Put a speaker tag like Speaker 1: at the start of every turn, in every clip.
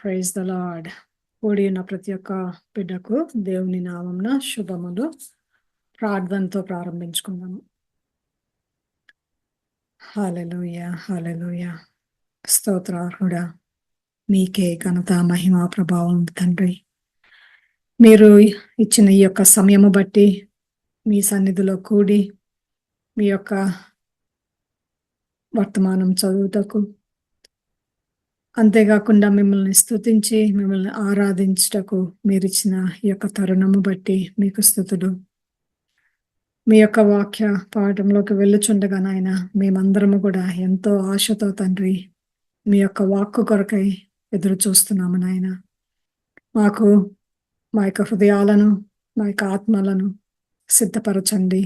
Speaker 1: Praise the lord. కూడి ఉన్న ప్రతి ఒక్క బిడ్డకు దేవుని నామంన శుభములు. ప్రార్థనతో ప్రారంభించుకుందాము. హల్లెలూయా, హల్లెలూయా. స్తోత్రార్హుడా, మీకే ఘనత మహిమ ప్రభావం తండ్రి. మీరు ఇచ్చిన ఈ యొక్క సమయము బట్టి మీ సన్నిధిలో కూడి మీ యొక్క వర్తమానం చదువుటకు, అంతేకాకుండా మిమ్మల్ని స్తుతించి మిమ్మల్ని ఆరాధించుటకు మీరిచ్చిన ఈ యొక్క తరుణము బట్టి మీకు స్తుతులు. మీ యొక్క వాక్య పాఠంలోకి వెళ్ళుచుండగా నాయన మేమందరము కూడా ఎంతో ఆశతో తండ్రి మీ యొక్క వాక్కు కొరకై ఎదురు చూస్తున్నాము నాయన. మాకు మా యొక్క హృదయాలను మా యొక్క ఆత్మలను సిద్ధపరచండి.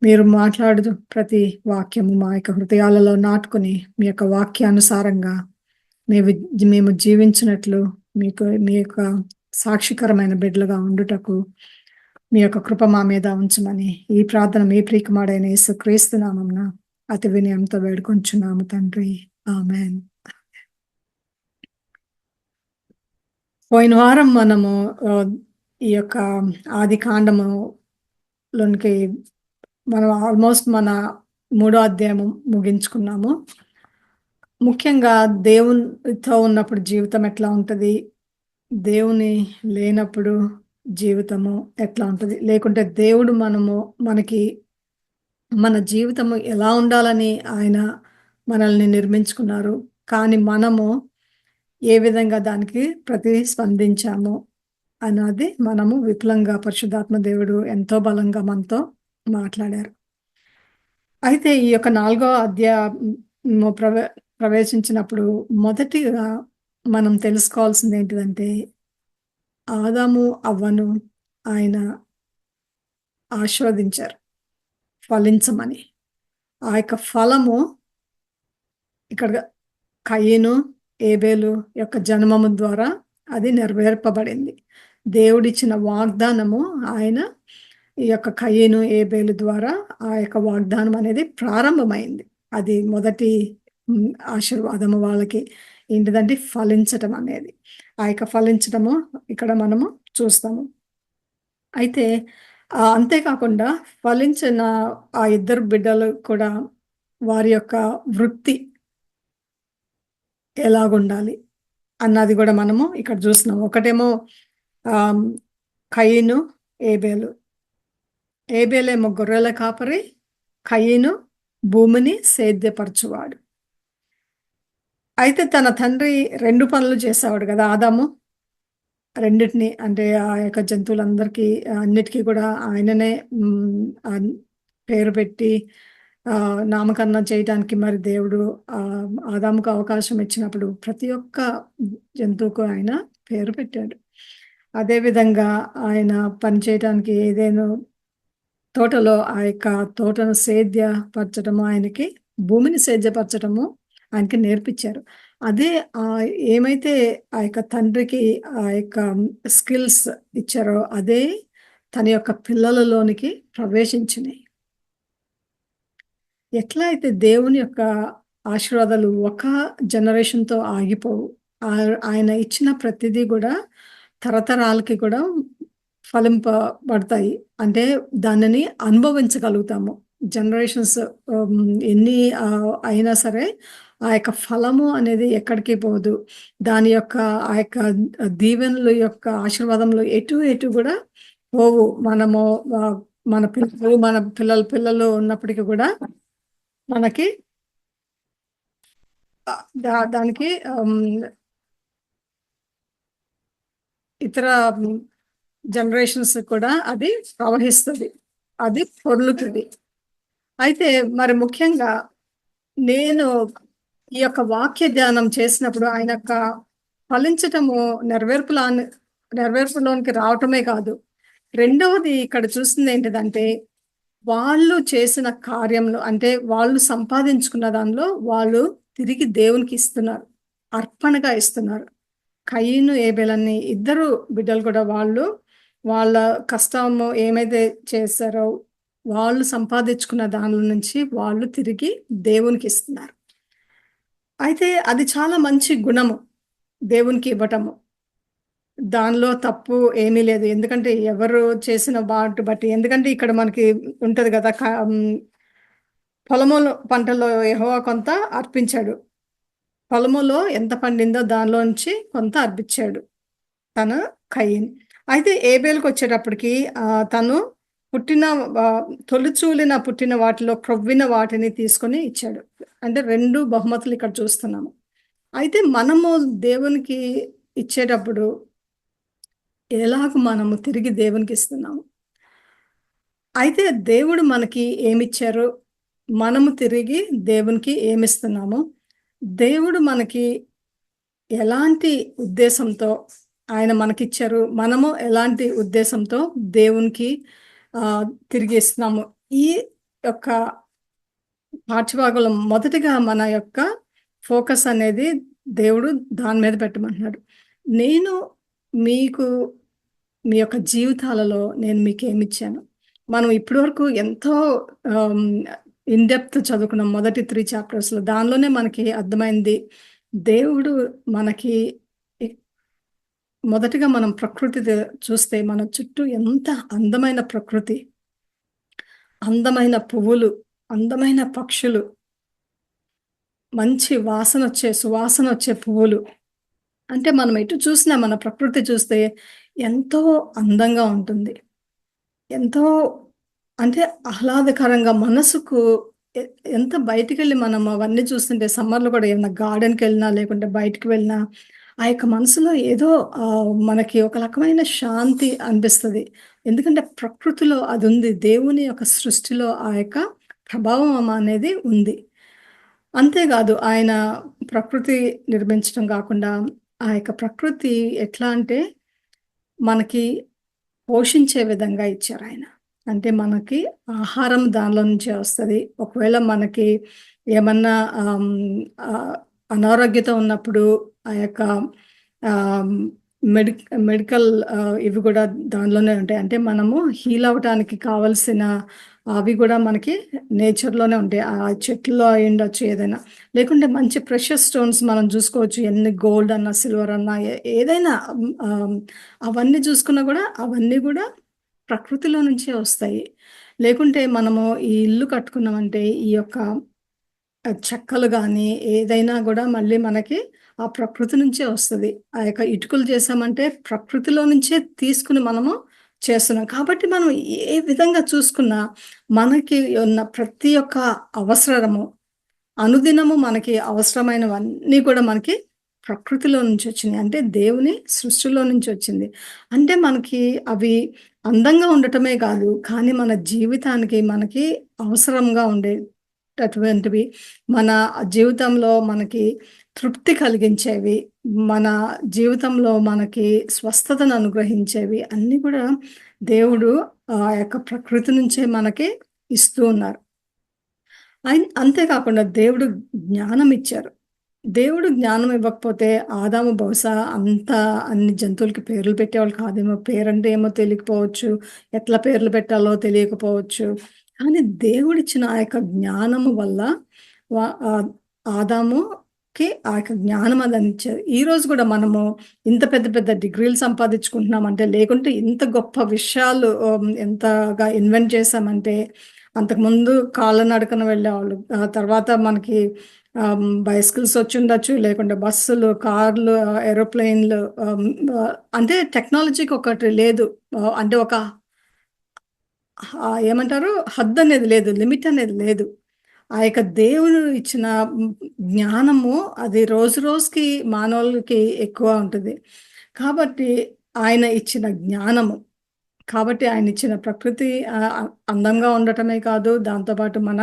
Speaker 1: మీరు మాట్లాడు ప్రతి వాక్యము మా యొక్క హృదయాలలో నాటుకుని మీ యొక్క వాక్యానుసారంగా మేము జీవించినట్లు మీ యొక్క సాక్షికరమైన బిడ్డలుగా ఉండుటకు మీ యొక్క కృప మా మీద ఉంచమని ఈ ప్రార్థన మీ ప్రియకుమారుడైన యేసుక్రీస్తు నామమున అతి వినయంతో వేడుకొంచున్నాము తండ్రి. ఆమేన్. పోయిన వారం మనము ఈ యొక్క ఆది కాండములోనికి మనం ఆల్మోస్ట్ మన 3వ అధ్యాయము ముగించుకున్నాము. ముఖ్యంగా దేవునితో ఉన్నప్పుడు జీవితం ఎట్లా ఉంటుంది, దేవుని లేనప్పుడు జీవితము ఎట్లా ఉంటుంది, లేకుంటే దేవుడు మనకి మన జీవితము ఎలా ఉండాలని ఆయన మనల్ని నిర్మించుకున్నారు, కానీ మనము ఏ విధంగా దానికి ప్రతిస్పందించాము అన్నది మనము విపులంగా పరిశుద్ధాత్మ దేవుడు ఎంతో బలంగా మనతో మాట్లాడారు. అయితే ఈ యొక్క 4వ అధ్యాయము ప్రవేశించినప్పుడు మొదటిగా మనం తెలుసుకోవాల్సింది ఏంటిదంటే, ఆదాము అవ్వను ఆయన ఆశీర్వదించారు ఫలించమని. ఆ యొక్క ఫలము ఇక్కడ కయీను ఏబేలు యొక్క జన్మము ద్వారా అది నెరవేర్పబడింది. దేవుడిచ్చిన వాగ్దానము ఆయన ఈ యొక్క కయీను ఏబేలు ద్వారా ఆ యొక్క వాగ్దానం అనేది ప్రారంభమైంది. అది మొదటి ఆశీర్వాదము వాళ్ళకి ఏంటిదంటే ఫలించటం అనేది. ఆ యొక్క ఫలించటము ఇక్కడ మనము చూస్తాము. అయితే అంతేకాకుండా ఫలించిన ఆ ఇద్దరు బిడ్డలు కూడా వారి యొక్క వృత్తి ఎలాగుండాలి అన్నది కూడా మనము ఇక్కడ చూస్తున్నాము. ఒకటేమో కయీను ఏబేలు. ఏబేలేమో గొర్రెల కాపరి, కయీను భూమిని సేద్యపరచువాడు. అయితే తన తండ్రి 2 పనులు చేసేవాడు కదా ఆదాము. రెండిటిని అంటే ఆ యొక్క జంతువులందరికీ అన్నిటికీ కూడా ఆయననే పేరు పెట్టి నామకరణం చేయడానికి మరి దేవుడు ఆదాముకు అవకాశం ఇచ్చినప్పుడు ప్రతి ఒక్క జంతువుకు ఆయన పేరు పెట్టాడు. అదేవిధంగా ఆయన పనిచేయటానికి ఏదైనా తోటలో ఆ యొక్క తోటను సేద్యపరచడము, ఆయనకి భూమిని సేద్యపరచడము ఆయనకి నేర్పించారు. అదే ఏమైతే ఆ యొక్క తండ్రికి ఆ యొక్క స్కిల్స్ ఇచ్చారో అదే తన యొక్క పిల్లలలోనికి ప్రవేశించినాయి. ఎట్లా అయితే దేవుని యొక్క ఆశీర్వాదాలు ఒక జనరేషన్తో ఆగిపోవు, ఆయన ఇచ్చిన ప్రతిదీ కూడా తరతరాలకి కూడా ఫలింపబడతాయి. అంటే దానిని అనుభవించగలుగుతాము. జనరేషన్స్ ఎన్ని అయినా సరే ఆ యొక్క ఫలము అనేది ఎక్కడికి పోదు. దాని యొక్క ఆ యొక్క దీవెనలు యొక్క ఆశీర్వాదంలో ఎటు కూడా పోవు. మనము మన పిల్లలు ఉన్నప్పటికీ కూడా మనకి దానికి ఇతర జనరేషన్స్ కూడా అది ప్రవహిస్తుంది, అది పొర్లుతుంది. అయితే మరి ముఖ్యంగా నేను ఈ యొక్క వాక్య ధ్యానం చేసినప్పుడు ఆయన యొక్క ఫలించటము నెరవేర్పులోనికి రావటమే కాదు, రెండవది ఇక్కడ చూసింది ఏంటిదంటే వాళ్ళు చేసిన కార్యంలో, అంటే వాళ్ళు సంపాదించుకున్న దానిలో వాళ్ళు తిరిగి దేవునికి ఇస్తున్నారు, అర్పణగా ఇస్తున్నారు. కయీను ఏబేలని ఇద్దరు బిడ్డలు కూడా వాళ్ళ కష్టము ఏమైతే చేశారో వాళ్ళు సంపాదించుకున్న దానిలో నుంచి వాళ్ళు తిరిగి దేవునికి ఇస్తున్నారు. అయితే అది చాలా మంచి గుణము. దేవునికి ఇవ్వటము. దానిలో తప్పు ఏమీ లేదు. ఎందుకంటే ఎవరు చేసిన వాటి బట్టి ఎందుకంటే ఇక్కడ మనకి ఉంటది గదా! పొలములో పంటలో యెహోవా కొంత అర్పించాడు. పొలములో ఎంత పండిందో దానిలోంచి కొంత అర్పించాడు. తను కయీన్. అయితే ఏబేలుకొచ్చేటప్పటికి తను పుట్టిన తొలిచూలిన పుట్టిన వాటిలో క్రొవ్విన వాటిని తీసుకొని ఇచ్చాడు. అంటే 2 బహుమతులు ఇక్కడ చూస్తున్నాము. అయితే మనము దేవునికి ఇచ్చేటప్పుడు ఎలాగ మనము తిరిగి దేవునికిస్తున్నాము? అయితే దేవుడు మనకి ఏమిచ్చారో, మనము తిరిగి దేవునికి ఏమిస్తున్నామో, దేవుడు మనకి ఎలాంటి ఉద్దేశంతో ఆయన మనకిచ్చారు, మనము ఎలాంటి ఉద్దేశంతో దేవునికి తిరిగి ఇస్తున్నాము. ఈ యొక్క పాఠ్యభాగంలో మొదటిగా మన యొక్క ఫోకస్ అనేది దేవుడు దాని మీద పెట్టమంటున్నాడు. నేను మీకు మీ యొక్క జీవితాలలో నేను మీకేమిచ్చాను? మనం ఇప్పటి వరకు ఎంతో ఆహ్, ఇన్ డెప్త్ చదువుకున్నాం మొదటి 3 చాప్టర్స్‌లో. దానిలోనే మనకి అర్థమైంది. దేవుడు మనకి ఇ మొదటిగా మనం ప్రకృతి చూస్తే మన చుట్టూ ఎంత అందమైన ప్రకృతి, అందమైన పువ్వులు, అందమైన పక్షులు, మంచి వాసనొచ్చే, సువాసనొచ్చే పువ్వులు. అంటే మనం ఎటు చూసినా మన ప్రకృతి చూస్తే ఎంతో అందంగా ఉంటుంది. ఎంతో అంటే ఆహ్లాదకరంగా మనసుకు ఎ ఎంత బయటికెళ్ళి మనం అవన్నీ చూస్తుంటే సమ్మర్‌లో కూడా ఏమన్నా గార్డెన్‌కెళ్ళినా, లేకుంటే బయటికి వెళ్ళినా, ఆ యొక్క మనసులో ఏదో మనకి ఒక రకమైన శాంతి అనిపిస్తది. ఎందుకంటే ప్రకృతిలో అదుంది. దేవుని యొక్క సృష్టిలో ఆ యొక్క ప్రభావం అనేది ఉంది. అంతేగాదు ఆయన ప్రకృతి నిర్మించడం గాకుండా, ఆ యొక్క ప్రకృతి ఎట్లా అంటే మనకి పోషించే విధంగా ఇచ్చారాయన. అంటే మనకి ఆహారం దానిలో నుంచే వస్తది. ఒకవేళ మనకి ఏమన్నా ఆహ్, హ్మ్, ఆహ్, అనారోగ్యత ఉన్నప్పుడు ఆ యొక్క ఆహ్, మెడికల్ ఇవి గూడా దానిలోనే ఉంటాయి. అంటే మనము హీల్ అవ్వటానికి కావాల్సిన అవి గూడా మనకి నేచర్‌లోనే ఉంటాయి. ఆ చెట్లలో అయ్యుండొచ్చు ఏదైనా. లేకుంటే మంచి ప్రెషస్ స్టోన్స్ మనం జూసుకోవచ్చు. ఎన్ని గోల్డ్ అన్నా, సిల్వర్ అన్నా ఏదైనా అవన్నీ జూసుకున్నా గూడా అవన్నీ గూడా ప్రకృతిలో నుంచే వస్తాయి. లేకుంటే మనము ఈ ఇల్లు కట్టుకున్నామంటే ఈ యొక్క చెక్కలు గానీ, ఏదైనా గూడా మళ్ళీ మనకి ఆ ప్రకృతి నుంచే వస్తది. ఆ యొక్క ఇటుకలు చేశామంటే ప్రకృతిలో నుంచే తీసుకొని మనము చేస్తున్నాం. కాబట్టి మనం ఏ విధంగా చూసుకున్నా మనకి ఉన్న ప్రతి ఒక్క అవసరము అనుదినము మనకి అవసరమైనవన్నీ కూడా మనకి ప్రకృతిలో నుంచి వచ్చినియి. అంటే దేవుని సృష్టిలో నుంచి వచ్చింది. అంటే మనకి అవి అందంగా ఉండటమే కాదు, కానీ మన జీవితానికి మనకి అవసరంగా ఉండేటటువంటివి, మన జీవితంలో మనకి తృప్తి కలిగించేవి, మన జీవితంలో మనకి స్వస్థతను అనుగ్రహించేవి అన్నీ కూడా దేవుడు ఆ యొక్క ప్రకృతి నుంచే మనకి ఇస్తూ ఉన్నారు. అంతే కాకుండా దేవుడు జ్ఞానమిచ్చారు. దేవుడు జ్ఞానం ఇవ్వకపోతే ఆదాము బహుశా అన్ని జంతువులకి పేర్లు పెట్టేవాళ్ళు కాదేమో! పేరంటే ఏమో తెలియకపోవచ్చు. ఎట్లా పేర్లు పెట్టాలో తెలియకపోవచ్చు. కానీ దేవుడిచ్చిన ఆ యొక్క జ్ఞానము వల్ల వ ఆహ్, ఆదాముకి ఆ యొక్క జ్ఞానం అదనిచ్చారు. ఈరోజు గూడా మనము ఇంత పెద్ద పెద్ద డిగ్రీలు సంపాదించుకుంటున్నామంటే, లేకుంటే ఇంత గొప్ప విషయాలు ఎంతగా ఇన్వెంట్ చేశామంటే, అంతకుముందు కాళ్ళ నడకన వెళ్ళేవాళ్ళు. తర్వాత మనకి బైసికల్స్ వచ్చుండొచ్చు. లేకుంటే బస్సులు, కార్లు, ఏరోప్లేన్‌లు అంటే టెక్నాలజీకి ఒకటి లేదు. అంటే ఒక ఏమంటారు? హద్దనేది లేదు. లిమిట్ అనేది లేదు. ఆ యొక్క దేవుడు ఇచ్చిన జ్ఞానము అది రోజు రోజుకి మానవులకి ఎక్కువ ఉంటది. కాబట్టి ఆయన ఇచ్చిన జ్ఞానము కాబట్టి ఆయనిచ్చిన ప్రకృతి అందంగా ఉండటమే కాదు, దాంతో పాటు మన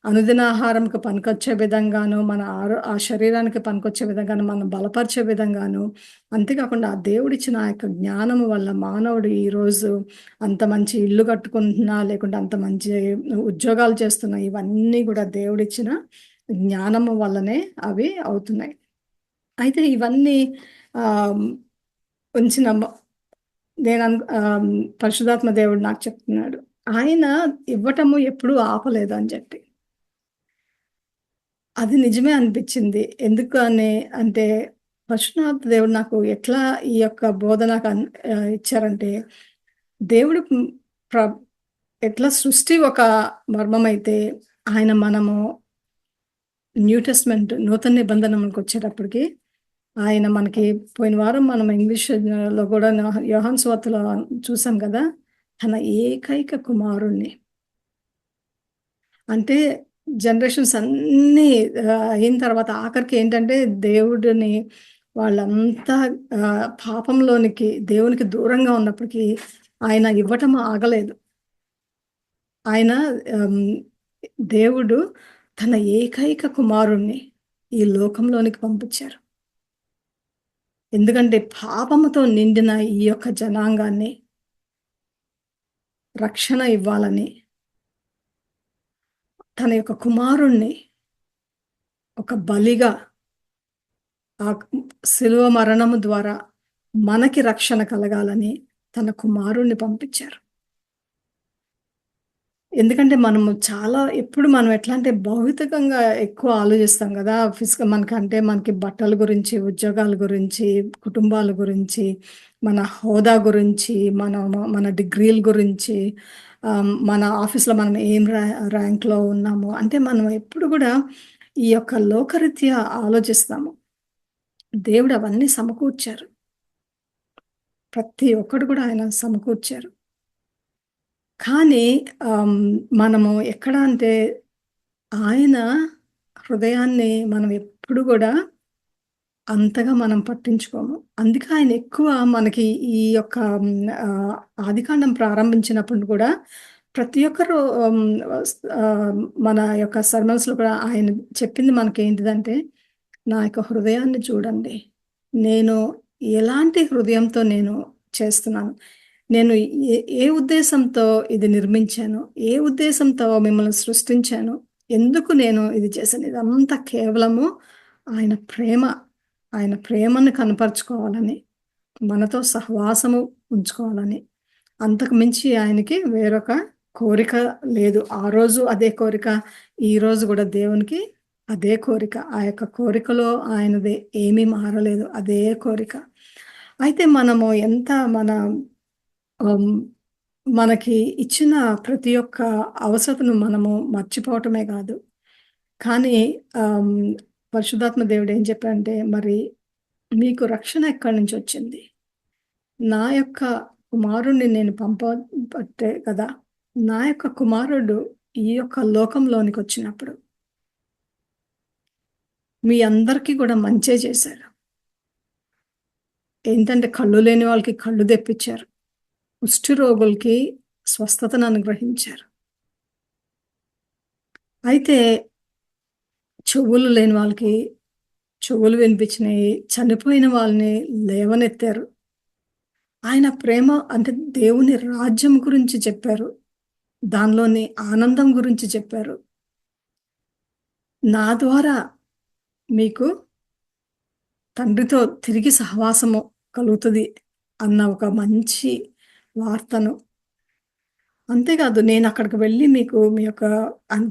Speaker 1: అనుదిన ఆహారంకి పనికొచ్చే విధంగాను, మన ఆ శరీరానికి పనికొచ్చే విధంగాను, మనం బలపరిచే విధంగాను, అంతేకాకుండా ఆ దేవుడిచ్చిన ఆ యొక్క జ్ఞానము వల్ల మానవుడు ఈరోజు అంత మంచి ఇల్లు కట్టుకుంటున్నా, లేకుంటే అంత మంచి ఉద్యోగాలు చేస్తున్నా, ఇవన్నీ గూడా దేవుడిచ్చిన జ్ఞానము వల్లనే అవి అవుతున్నాయి. అయితే ఇవన్నీ ఆహ్, ఉంచిన పరిశుద్ధాత్మ దేవుడు నాకు చెప్తున్నాడు. ఆయన ఇవ్వటము ఎప్పుడూ ఆపలేదు అని చెప్పి. అది నిజమే అనిపిచ్చింది. ఎందుకు అని అంటే, పరిశుద్ధాత్మ దేవుడు నాకు ఎట్లా ఈ యొక్క బోధ నాకు ఇచ్చారంటే, దేవుడు ప్ర ఎట్లా సృష్టి ఒక మర్మమైతే, మనము న్యూ టెస్ట్‌మెంట్ నూతన నిబంధనలకొచ్చేటప్పటికి, ఆయన మనకి పోయిన వారం మనం ఇంగ్లీష్‌లో గూడా యోహాను సువార్తలో చూసాం గదా! తన ఏకైక కుమారుడిని. అంటే జనరేషన్స్ అన్నీ అయిన తర్వాత ఆఖరికి ఏంటంటే దేవుడిని వాళ్ళంతా పాపంలోనికి దేవునికి దూరంగా ఉన్నప్పటికీ ఆయన ఇవ్వటం ఆగలేదు. ఆయన ఆహ్, దేవుడు తన ఏకైక కుమారుడిని ఈ లోకంలోనికి పంపించారు. ఎందుకంటే పాపముతో నిండిన ఈ యొక్క జనాంగాన్ని రక్షణ ఇవ్వాలని తన యొక్క కుమారుణ్ణి ఒక బలిగా ఆ శిలువ మరణము ద్వారా మనకి రక్షణ కలగాలని తన కుమారుణ్ణి పంపించారు. ఎందుకంటే మనము చాలా ఎప్పుడు మనం ఎట్లా అంటే భౌతికంగా ఎక్కువ ఆలోచిస్తాం గదా! మనకంటే మనకి బట్టల గురించి, ఉద్యోగాల గురించి, కుటుంబాల గురించి, మన హోదా గురించి, మన డిగ్రీల గురించి, మన ఆఫీస్‌లో మనం ఏం ర్యాంక్‌లో ఉన్నాము. అంటే మనం ఎప్పుడు గూడా ఈ యొక్క లోకరీత్యా ఆలోచిస్తాము. దేవుడు అవన్నీ సమకూర్చారు. ప్రతి ఒక్కటి కూడా ఆయన సమకూర్చారు. కానీ మనము ఎక్కడ అంటే ఆయన హృదయాన్ని మనం ఎప్పుడు గూడా అంతగా మనం పట్టించుకోము. అందుకే ఆయన ఎక్కువ మనకి ఈ యొక్క ఆదికాండం ప్రారంభించినప్పుడు కూడా ప్రతి ఒక్కరు మన యొక్క సర్మన్స్‌లో కూడా ఆయన చెప్పింది మనకేంటిదంటే, నా యొక్క హృదయాన్ని చూడండి. నేను ఎలాంటి హృదయంతో నేను చేస్తున్నాను. నేను ఏ ఉద్దేశంతో ఇది నిర్మించాను, ఏ ఉద్దేశంతో మిమ్మల్ని సృష్టించాను, ఎందుకు నేను ఇది చేశాను. ఇదంతా కేవలము ఆయన ప్రేమ. ఆయన ప్రేమను కనపరుచుకోవాలని, మనతో సహవాసము ఉంచుకోవాలని. అంతకు మించి ఆయనకి వేరొక కోరిక లేదు. ఆ రోజు అదే కోరిక, ఈరోజు గూడా దేవునికి అదే కోరిక. ఆ యొక్క కోరికలో ఆయనది ఏమీ మారలేదు. అదే కోరిక. అయితే మనము ఎంత ఆహ్, మనకి ఇచ్చిన ప్రతి ఒక్క అవసరతను మనము మర్చిపోవటమే గాదు. కానీ ఆహ్, పరిశుద్ధాత్మ దేవుడు ఏం చెప్పారంటే, మరి మీకు రక్షణ ఎక్కడి నుంచొచ్చింది? నా యొక్క కుమారుడిని నేను పంపబట్టే కదా! నా యొక్క కుమారుడు ఈ యొక్క లోకంలోనికొచ్చినప్పుడు మీ అందరికీ గూడా మంచే చేశారు. ఏంటంటే కళ్ళు లేని వాళ్ళకి కళ్ళు తెప్పిచ్చారు. కుష్టు రోగులకి స్వస్థతను అనుగ్రహించారు. అయితే చెవులు లేని వాళ్ళకి చెవులు వినిపించినాయి. చనిపోయిన వాళ్ళని లేవనెత్తారు. ఆయన ప్రేమ అంటే దేవుని రాజ్యం గురించి చెప్పారు. దానిలోని ఆనందం గురించి చెప్పారు. నా ద్వారా మీకు తండ్రితో తిరిగి సహవాసము కలుగుతది అన్న ఒక మంచి వార్తను అంతేకాదు నేనక్కడికి వెళ్ళి మీకు మీ యొక్క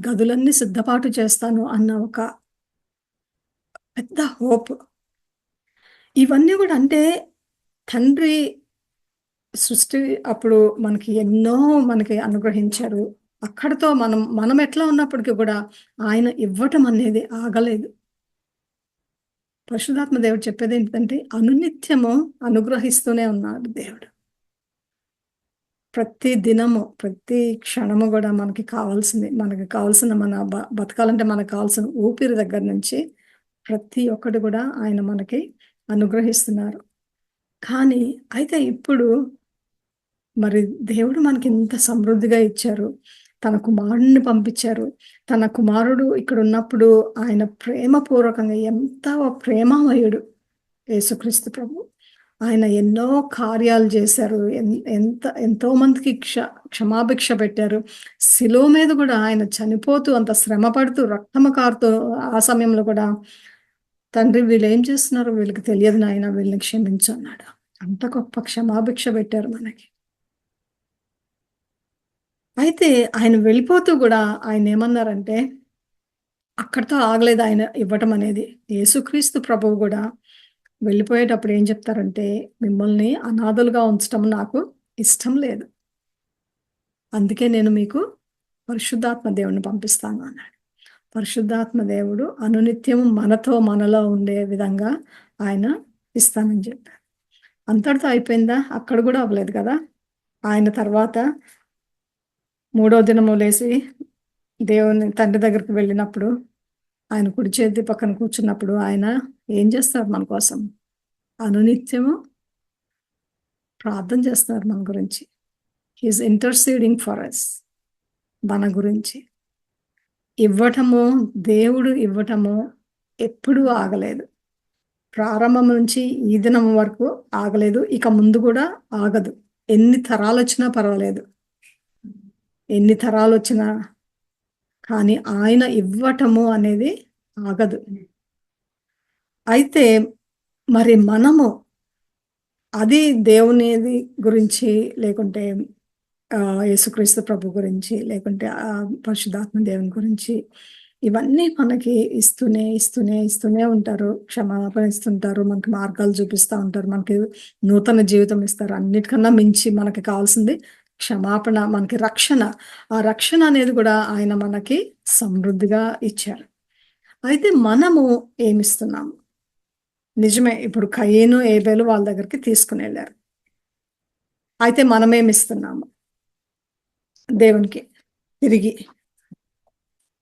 Speaker 1: గదులన్నీ సిద్ధపాటు చేస్తాను అన్న ఒక పెద్ద హోప్. ఇవన్నీ గూడా అంటే తండ్రి సృష్టి అప్పుడు మనకి అనుగ్రహించారు. అక్కడితో మనం ఎట్లా ఉన్నప్పటికి గూడా ఆయన ఇవ్వటం అనేది ఆగలేదు. పరిశుద్ధాత్మ దేవుడు చెప్పేదేంటంటే అనునిత్యము అనుగ్రహిస్తూనే ఉన్నాడు దేవుడు. ప్రతి దినము, ప్రతి క్షణము గూడా మనకి కావాల్సిన బతకాలంటే మనకు కావాల్సిన ఊపిరి దగ్గర నుంచి ప్రతి ఒక్కటి గూడా ఆయన మనకి అనుగ్రహిస్తున్నారు. కానీ అయితే ఇప్పుడు మరి దేవుడు మనకింత సమృద్ధిగా ఇచ్చారు. తన కుమారుడిని పంపించారు. తన కుమారుడు ఇక్కడున్నప్పుడు ఆయన ప్రేమపూర్వకంగా ఎంత ప్రేమామయుడు యేసుక్రీస్తు ప్రభు. ఆయన ఎన్నో కార్యాలు చేశారు. ఎంతోమందికి క్షమాభిక్ష పెట్టారు. శిలువ మీద గూడా ఆయన చనిపోతూ అంత శ్రమ పడుతూ రక్తము కారుతూ ఆ సమయంలో కూడా తండ్రి వీళ్ళేం చేస్తున్నారు? వీళ్ళకి తెలియదు నాయనా వీళ్ళని క్షమించు అన్నాడు. అంత గొప్ప క్షమాభిక్ష పెట్టారు మనకి. అయితే ఆయన వెళ్ళిపోతూ గూడా ఆయనేమన్నారంటే, అక్కడితో ఆగలేదు ఆయన ఇవ్వటం అనేది. యేసుక్రీస్తు ప్రభువు గూడా వెళ్ళిపోయేటప్పుడు ఏం చెప్తారంటే, మిమ్మల్ని అనాథలుగా ఉంచటం నాకు ఇష్టం లేదు. అందుకే నేను మీకు పరిశుద్ధాత్మ దేవుడిని పంపిస్తాను అన్నాడు. పరిశుద్ధాత్మ దేవుడు అనునిత్యము మనలో ఉండే విధంగా ఆయన ఇస్తానని చెప్పారు. అంతటితో అయిపోయిందా? అక్కడ కూడా అవ్వలేదు కదా! ఆయన తర్వాత మూడో దినము లేసి దేవుని తండ్రి దగ్గరికి వెళ్ళినప్పుడు, ఆయన కుడి చేతి పక్కన కూర్చున్నప్పుడు ఆయన ఏం చేస్తారు మన కోసం? అనునిత్యము ప్రార్థన చేస్తున్నారు మన గురించి. He is interceding for us, మన గురించి. ఇవ్వటము, దేవుడు ఇవ్వటము ఎప్పుడూ ఆగలేదు. ప్రారంభం నుంచి ఈ దినం వరకు ఆగలేదు. ఇక ముందు కూడా ఆగదు. ఎన్ని తరాలొచ్చినా పర్వాలేదు. ఎన్ని తరాలొచ్చినా కానీ ఆయన ఇవ్వటము అనేది ఆగదు. అయితే మరి మనము అది దేవునిది గురించి, లేకుంటే యేసుక్రీస్తు ప్రభు గురించి, లేకుంటే పరిశుద్ధాత్మ దేవుని గురించి, ఇవన్నీ మనకి ఇస్తూనే ఉంటారు. క్షమాపణ ఇస్తుంటారు. మనకి మార్గాలు చూపిస్తా ఉంటారు. మనకి నూతన జీవితం ఇస్తారు. అన్నిటికన్నా మించి మనకి కావాల్సింది క్షమాపణ, మనకి రక్షణ. ఆ రక్షణ అనేది కూడా ఆయన మనకి సమృద్ధిగా ఇచ్చారు. అయితే మనము ఏమిస్తున్నాము? నిజమే, ఇప్పుడు కయీను, ఏబేలు వాళ్ళ దగ్గరికి తీసుకుని వెళ్ళారు. అయితే మనమేమిస్తున్నాము దేవునికి తిరిగి?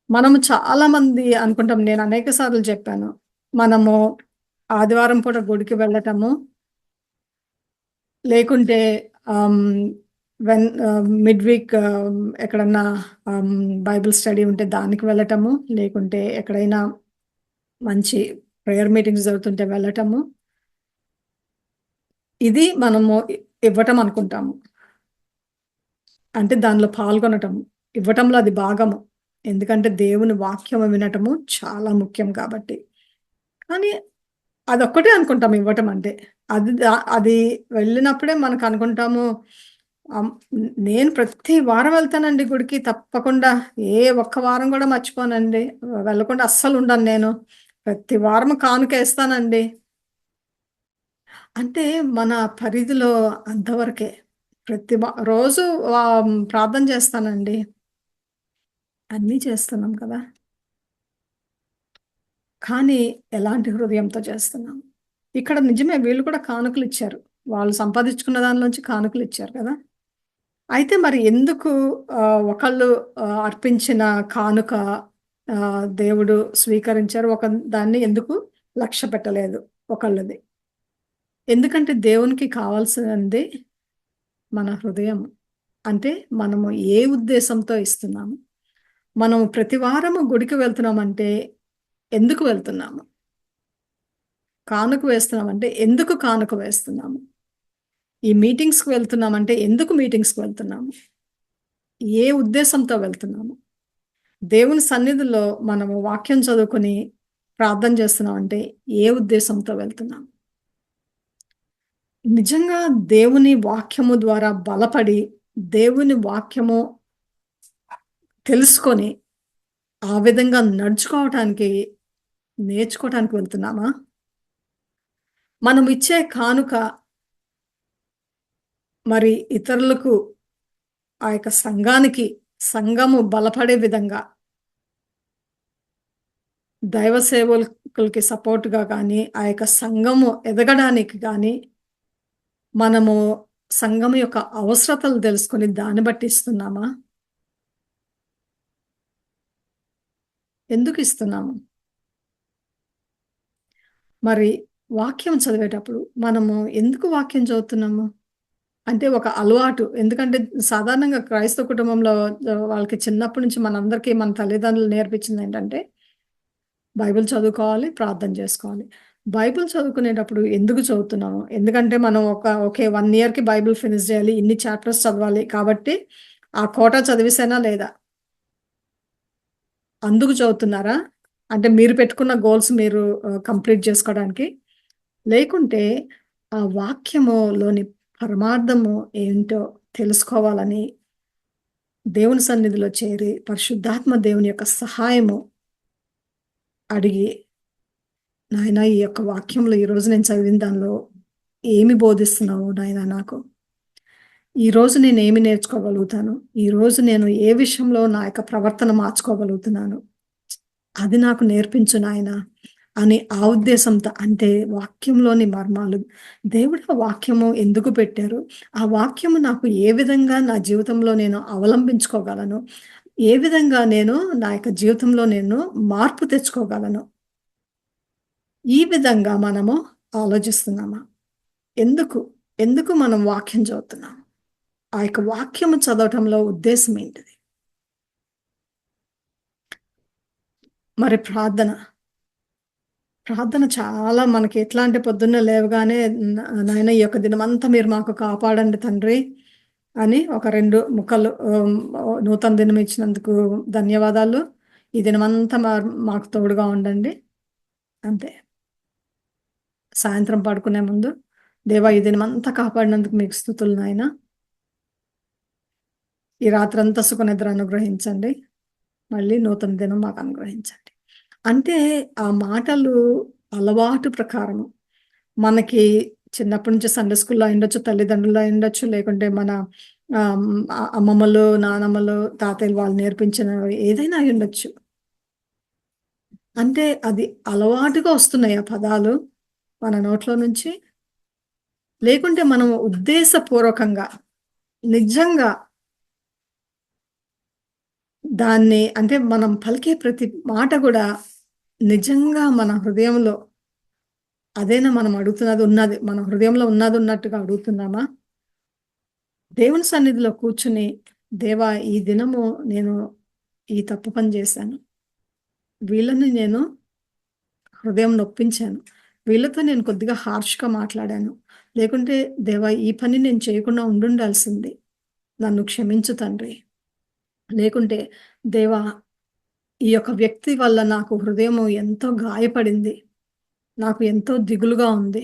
Speaker 1: మనము చాలా మంది అనుకుంటాం, నేను అనేక సార్లు చెప్పాను, మనము ఆదివారం పూట గుడికి వెళ్ళటము, లేకుంటే వెన్ మిడ్ వీక్ ఎక్కడన్నా బైబిల్ స్టడీ ఉంటే దానికి వెళ్ళటము, లేకుంటే ఎక్కడైనా మంచి ప్రేయర్ మీటింగ్స్ జరుగుతుంటే వెళ్ళటము, ఇది మనము ఇవ్వటం అనుకుంటాము. అంటే దానిలో పాల్గొనటం, ఇవ్వటంలో అది భాగము. ఎందుకంటే దేవుని వాక్యం వినటము చాలా ముఖ్యం కాబట్టి. కానీ అదొక్కటే అనుకుంటాం ఇవ్వటం అంటే. అది వెళ్ళినప్పుడే మనకు అనుకుంటాము. నేను ప్రతి వారం వెళ్తానండి గుడికి తప్పకుండా. ఏ ఒక్క వారం కూడా మర్చిపోనండి. వెళ్ళకుండా అస్సలు ఉండను నేను. ప్రతి వారం కానుకేస్తానండి. అంటే మన పరిధిలో అంతవరకే. రోజు ప్రార్థన చేస్తానండి. అన్నీ చేస్తున్నాం కదా! కానీ ఎలాంటి హృదయంతో చేస్తున్నాం? ఇక్కడ నిజమే, వీళ్ళు కూడా కానుకలిచ్చారు. వాళ్ళు సంపాదించుకున్న దానిలోంచి కానుకలిచ్చారు కదా! అయితే మరి ఎందుకు ఒకళ్ళు అర్పించిన కానుక దేవుడు స్వీకరించారు. దాన్ని ఎందుకు లక్ష్యపెట్టలేదు ఒకళ్ళది? ఎందుకంటే దేవునికి కావాల్సింది మన హృదయం. అంటే మనము ఏ ఉద్దేశంతో ఇస్తున్నాము? మనం ప్రతి వారము గుడికి వెళ్తున్నామంటే ఎందుకు వెళ్తున్నాము? కానుక వేస్తున్నామంటే ఎందుకు కానుక వేస్తున్నాము? ఈ మీటింగ్స్‌కి వెళ్తున్నామంటే ఎందుకు మీటింగ్స్‌కి వెళ్తున్నాము? ఏ ఉద్దేశంతో వెళ్తున్నాము? దేవుని సన్నిధిలో మనము వాక్యం చదువుకొని ప్రార్థన చేస్తున్నామంటే ఏ ఉద్దేశంతో వెళ్తున్నాం? నిజంగా దేవుని వాక్యము ద్వారా బలపడి, దేవుని వాక్యము తెలుసుకొని, ఆ విధంగా నడుచుకోవటానికి, నేర్చుకోవటానికి వెళ్తున్నామా? మనం ఇచ్చే కానుక మరి ఇతరులకు, ఆ యొక్క సంఘము బలపడే విధంగా, దైవ సేవకులకి సపోర్ట్‌గా గానీ, ఆ యొక్క సంఘము ఎదగడానికి గానీ, మనము సంఘం యొక్క అవసరతలు తెలుసుకొని దాన్ని బట్టి ఇస్తున్నామా? ఎందుకు ఇస్తున్నాము? మరి వాక్యం చదివేటప్పుడు మనము ఎందుకు వాక్యం చదువుతున్నాము? అంటే ఒక అలవాటు. ఎందుకంటే సాధారణంగా క్రైస్తవ కుటుంబంలో వాళ్ళకి చిన్నప్పటి నుంచి మనందరికీ మన తల్లిదండ్రులు నేర్పించిందేంటంటే, బైబిల్ చదువుకోవాలి, ప్రార్థన చేసుకోవాలి. బైబిల్ చదువుకునేటప్పుడు ఎందుకు చదువుతున్నాము? ఎందుకంటే మనం ఓకే 1 ఇయర్‌కి బైబిల్ ఫినిష్ చేయాలి. ఇన్ని చాప్టర్స్ చదవాలి. కాబట్టి ఆ కోటా చదివేసానా లేదా? అందుకు చదువుతున్నారా? అంటే మీరు పెట్టుకున్న గోల్స్ మీరు కంప్లీట్ చేసుకోవడానికి? లేకుంటే ఆ వాక్యములోని పరమార్థము ఏంటో తెలుసుకోవాలని దేవుని సన్నిధిలో చేరి, పరిశుద్ధాత్మ దేవుని యొక్క సహాయము అడిగి నాయనా ఈ యొక్క వాక్యంలో ఈరోజు నేను చదివిన దానిలో ఏమి బోధిస్తున్నావు నాయనా నాకు? ఈరోజు నేనేమి నేర్చుకోగలుగుతాను? ఈరోజు నేను ఏ విషయంలో నా యొక్క ప్రవర్తన మార్చుకోగలుగుతున్నాను? అది నాకు నేర్పించు నాయనా అని ఆ ఉద్దేశంతో అంటే వాక్యంలోని మర్మాలు దేవుడు ఆ వాక్యము ఎందుకు పెట్టారు? ఆ వాక్యము నాకు ఏ విధంగా నా జీవితంలో నేను అవలంబించుకోగలను? ఏ విధంగా నేను నా యొక్క జీవితంలో నేను మార్పు తెచ్చుకోగలను? ఈ విధంగా మనము ఆలోచిస్తున్నామా? ఎందుకు? ఎందుకు మనం వాక్యం చదువుతున్నాం? ఆ యొక్క వాక్యము చదవటంలో ఉద్దేశం ఏంటిది? మరి ప్రార్థన. ప్రార్థన చాలా మనకి ఎట్లా అంటే పొద్దున్నే లేవగానే నాయన ఈ యొక్క దినమంతా మీరు మాకు కాపాడండి తండ్రి అని ఒక 2 ముక్కలు నూతన దినం ఇచ్చినందుకు ధన్యవాదాలు. ఈ దినమంతా మాకు తోడుగా ఉండండి. అంతే. సాయంత్రం పడుకునే ముందు దేవా ఈ దినమంతా కాపాడినందుకు మీకు స్తుతులు నాయనా. ఈ రాత్రంతా సుఖనిద్ర అనుగ్రహించండి. మళ్ళీ నూతన దినం మాకు అనుగ్రహించండి. అంటే ఆ మాటలు అలవాటు ప్రకారము మనకి చిన్నప్పటి నుంచి సండే స్కూల్‌లో అయ్యుండొచ్చు, తల్లిదండ్రుల్లో అయ్యుండొచ్చు, లేకుంటే మన అమ్మమ్మలు, నానమ్మలు, తాతయ్యలు వాళ్ళు నేర్పించినవి ఏదైనా అయ్యుండొచ్చు. అంటే అది అలవాటుగా వస్తున్నాయి ఆ పదాలు మన నోట్లో నుంచి. లేకుంటే మనం ఉద్దేశపూర్వకంగా నిజంగా దాన్ని అంటే మనం పలికే ప్రతి మాట గూడా నిజంగా మన హృదయంలో అదేనా మనం అడుగుతున్నది ఉన్నది. మన హృదయంలో ఉన్నది ఉన్నట్టుగా అడుగుతున్నామా? దేవుని సన్నిధిలో కూర్చొని, దేవా ఈ దినము నేను ఈ తప్పు పని చేశాను. వీళ్ళని నేను హృదయం నొప్పించాను. వీళ్ళతో నేను కొద్దిగా హార్ష్‌గా మాట్లాడాను. లేకుంటే దేవా ఈ పని నేను చేయకుండా ఉండుండాల్సింది. నన్ను క్షమించు తండ్రి. లేకుంటే దేవా ఈ యొక్క వ్యక్తి వల్ల నాకు హృదయము ఎంతో గాయపడింది. నాకు ఎంతో దిగులుగా ఉంది.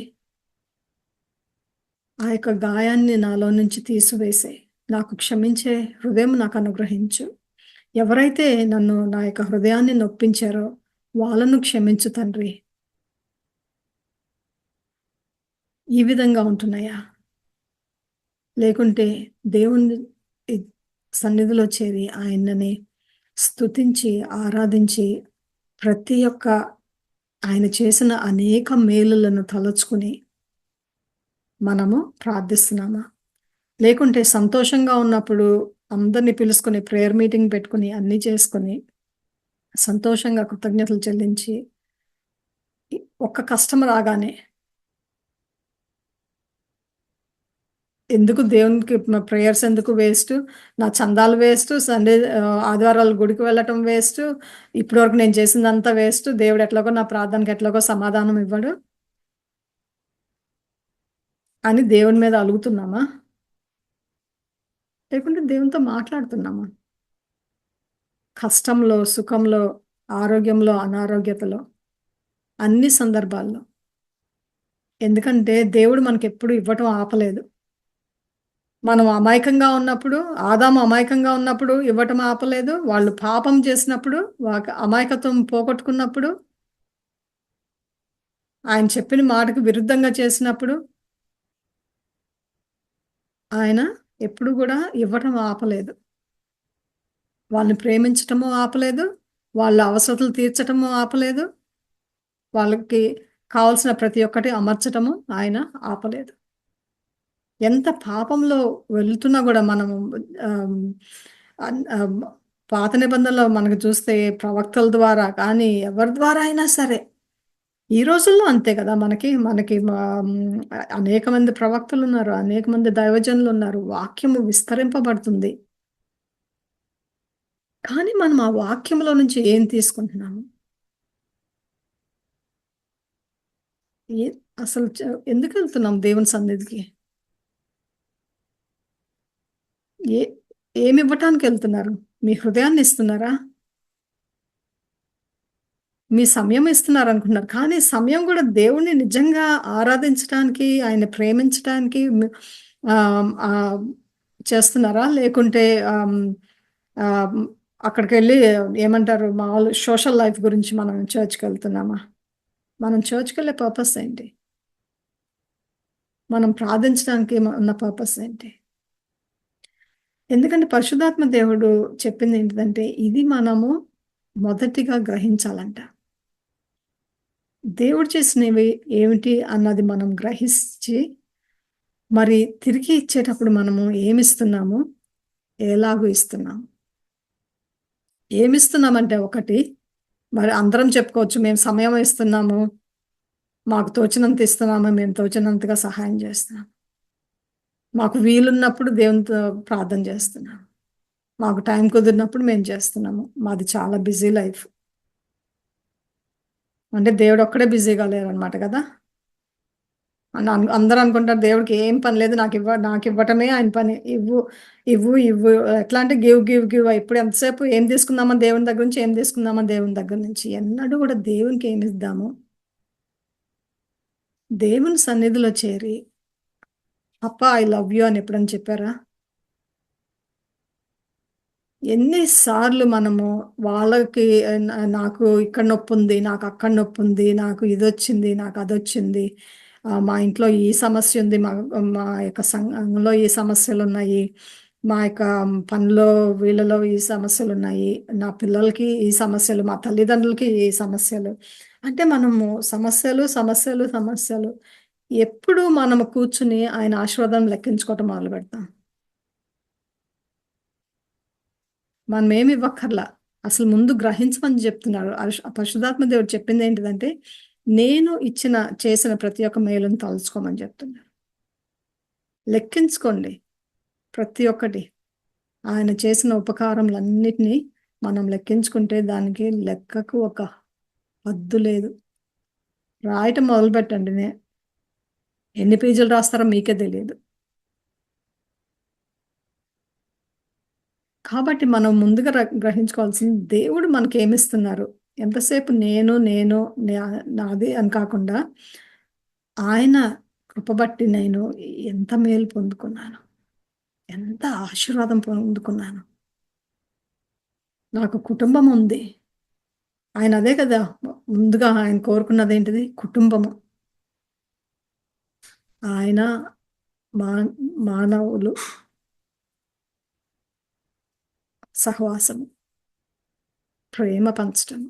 Speaker 1: ఆ యొక్క గాయాన్ని నాలో నుంచి తీసివేసి, నాకు క్షమించే హృదయం నాకు అనుగ్రహించు. ఎవరైతే నన్ను నా యొక్క హృదయాన్ని నొప్పించారో వాళ్ళను క్షమించు తండ్రి. ఈ విధంగా ఉంటున్నాయా? లేకుంటే దేవుని ఇ సన్నిధిలో చేరి ఆయనని స్తుతించి, ఆరాధించి ప్రతి ఒక్క ఆయన చేసిన అనేక మేలులను తలుచుకుని మనము ప్రార్థిస్తున్నామా? లేకుంటే సంతోషంగా ఉన్నప్పుడు అందరిని పిలుసుకొని ప్రేయర్ మీటింగ్ పెట్టుకొని అన్నీ చేసుకొని సంతోషంగా కృతజ్ఞతలు చెల్లించి ఒక్క కష్టం రాగానే ఎందుకు దేవునికి ప్రేయర్స్ ఎందుకు వేస్టు? నా చందాలు వేస్టు. ఆదివారాలు గుడికి వెళ్ళటం వేస్టు. ఇప్పటివరకు నేను చేసిందంతా వేస్టు. దేవుడు ఎట్లాగో నా ప్రార్థనకి ఎట్లాగో సమాధానం ఇవ్వడు అని దేవుని మీద అలుగుతున్నామా? లేకుంటే దేవునితో మాట్లాడుతున్నామా? కష్టంలో, సుఖంలో, ఆరోగ్యంలో, అనారోగ్యతలో అన్ని సందర్భాల్లో. ఎందుకంటే దేవుడు మనకెప్పుడు ఇవ్వటం ఆపలేదు. మనం అమాయకంగా ఉన్నప్పుడు, ఆదాము అమాయకంగా ఉన్నప్పుడు ఇవ్వటం ఆపలేదు. వాళ్ళు పాపం చేసినప్పుడు, అమాయకత్వం పోగొట్టుకున్నప్పుడు, ఆయన చెప్పిన మాటకు విరుద్ధంగా చేసినప్పుడు, ఆయన ఎప్పుడు గూడా ఇవ్వటం ఆపలేదు. వాళ్ళని ప్రేమించటము ఆపలేదు. వాళ్ళ అవసరతలు తీర్చటము ఆపలేదు. వాళ్ళకి కావాల్సిన ప్రతి ఒక్కటి అమర్చటము ఆయన ఆపలేదు. ఎంత పాపంలో వెళ్తున్నా గూడా మనము ఆహ్, అన్ ఆహ్, పాత నిబంధనలో మనకు చూస్తే ప్రవక్తల ద్వారా కానీ, ఎవరి ద్వారా అయినా సరే, ఈ రోజుల్లో అంతే కదా! మనకి అనేక మంది ప్రవక్తలున్నారు. అనేక మంది దైవజనులున్నారు. వాక్యము విస్తరింపబడుతుంది. కానీ మనం ఆ వాక్యంలో నుంచి ఏం తీసుకుంటున్నాము? ఏ అసలు ఎందుకెళ్తున్నాం దేవుని సన్నిధికి? ఏ ఏమివ్వటానికెళ్తున్నారు? మీ హృదయాన్ని ఇస్తున్నారా? మీ సమయం ఇస్తున్నారనుకుంటున్నారు. కానీ సమయం గూడా దేవుడిని నిజంగా ఆరాధించటానికి, ఆయన ప్రేమించటానికి ఆహ్, చేస్తున్నారా? లేకుంటే ఆహ్, హ్మ్, ఆహ్, అక్కడికెళ్ళి ఏమంటారు మామూలు సోషల్ లైఫ్ గురించి మనం చర్చ్‌కెళ్తున్నామా? మనం చర్చ్‌కెళ్ళే పర్పస్ ఏంటి? మనం ప్రార్థించడానికి ఉన్న పర్పస్ ఏంటి? ఎందుకంటే పరిశుద్ధాత్మ దేవుడు చెప్పిందేంటిదంటే, ఇది మనము మొదటిగా గ్రహించాలంట. దేవుడు చేసినవి ఏమిటి అన్నది మనం గ్రహించి, మరి తిరిగి ఇచ్చేటప్పుడు మనము ఏమిస్తున్నాము? ఎలాగూ ఇస్తున్నాము? ఏమిస్తున్నామంటే ఒకటి, మరి అందరం చెప్పుకోవచ్చు మేము సమయం ఇస్తున్నాము, మాకు తోచినంత ఇస్తున్నాము, మేము తోచినంతగా సహాయం చేస్తున్నాం. మాకు వీలున్నప్పుడు దేవునితో ప్రార్థన చేస్తున్నాం. మాకు టైం కుదిరినప్పుడు మేము చేస్తున్నాము. మాది చాలా బిజీ లైఫ్. అంటే దేవుడొక్కడే బిజీగా లేరనమాట గదా! అందరూ అనుకుంటారు దేవుడికి ఏం పని లేదు. నాకివ్వటమే ఆయన పని. ఇవ్వు, ఇవ్వు, ఇవ్వు ఎట్లా అంటే గివ్, గివ్, గివ్ ఎప్పుడు ఎంతసేపు ఏం తీసుకుందామా దేవుని దగ్గర నుంచి, ఏం తీసుకుందామా దేవుని దగ్గర నుంచి. ఎన్నడూ గూడా దేవునికి ఏమిద్దాము? దేవుని సన్నిధిలో చేరి, అప్పా! ఐ లవ్ యూ అని ఎప్పుడైనా చెప్పారా? ఎన్ని సార్లు మనము వాళ్ళకి నాకు ఇక్కడ నొప్పుంది, నాకు అక్కడ నొప్పుంది, నాకు ఇదొచ్చింది, నాకు అదొచ్చింది. మా ఇంట్లో ఈ సమస్య ఉంది. మా యొక్క సంఘంలో ఈ సమస్యలున్నాయి. మా యొక్క పనిలో వీళ్ళలో ఈ సమస్యలున్నాయి. నా పిల్లలకి ఈ సమస్యలు, మా తల్లిదండ్రులకి ఈ సమస్యలు. అంటే మనము సమస్యలు, సమస్యలు, సమస్యలు. ఎప్పుడు మనము కూర్చొని ఆయన ఆశీర్వాదం లెక్కించుకోవటం మొదలుపెడతాం. మనమేమి ఇవ్వక్కర్లా. అసలు ముందు గ్రహించమని జెప్తున్నాడు. పరిశుద్ధాత్మ దేవుడు చెప్పిందేంటిదంటే, నేను చేసిన ప్రతి ఒక్క మేలుని తలుచుకోమని జెప్తున్నాడు. లెక్కించుకోండి ప్రతి ఒక్కటి. ఆయన చేసిన ఉపకారములన్నిటిని మనం లెక్కించుకుంటే దానికి లెక్కకు ఒక హద్దు లేదు. రాయటం మొదలుపెట్టండి. ఎన్ని పేజీలు రాస్తారో మీకే తెలీదు. కాబట్టి మనం ముందుగా గ్రహించుకోవాల్సింది దేవుడు మనకేమిస్తున్నారు. ఎంతసేపు నేను, నేను, నాది అని కాకుండా ఆయన కృప బట్టి నేను ఎంత మేలు పొందుకున్నాను. ఎంత ఆశీర్వాదం పొందుకున్నాను. నాకు కుటుంబం ఉంది. ఆయన అదే కదా! ముందుగా ఆయన కోరుకున్నదేంటిది? కుటుంబము. ఆయన మా మానవులు సహవాసము, ప్రేమ పంచటం,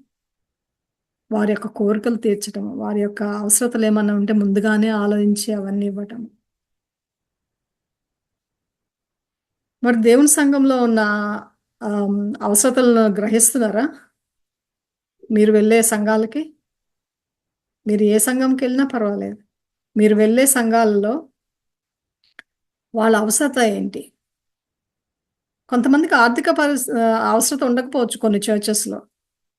Speaker 1: వారి యొక్క కోరికలు తీర్చటం, వారి యొక్క అవసరతలేమన్నా ఉంటే ముందుగానే ఆలోచించి అవన్నీ ఇవ్వటం. మరి దేవుని సంఘంలో ఉన్న అవసరతలను గ్రహిస్తున్నారా? మీరు వెళ్ళే సంఘాలకి? మీరు ఏ సంఘంకెళ్ళినా పర్వాలేదు. మీరు వెళ్ళే సంఘాలలో వాళ్ళ అవసరత ఏంటి? కొంతమందికి అవసరత ఉండకపోవచ్చు కొన్ని చర్చెస్‌లో.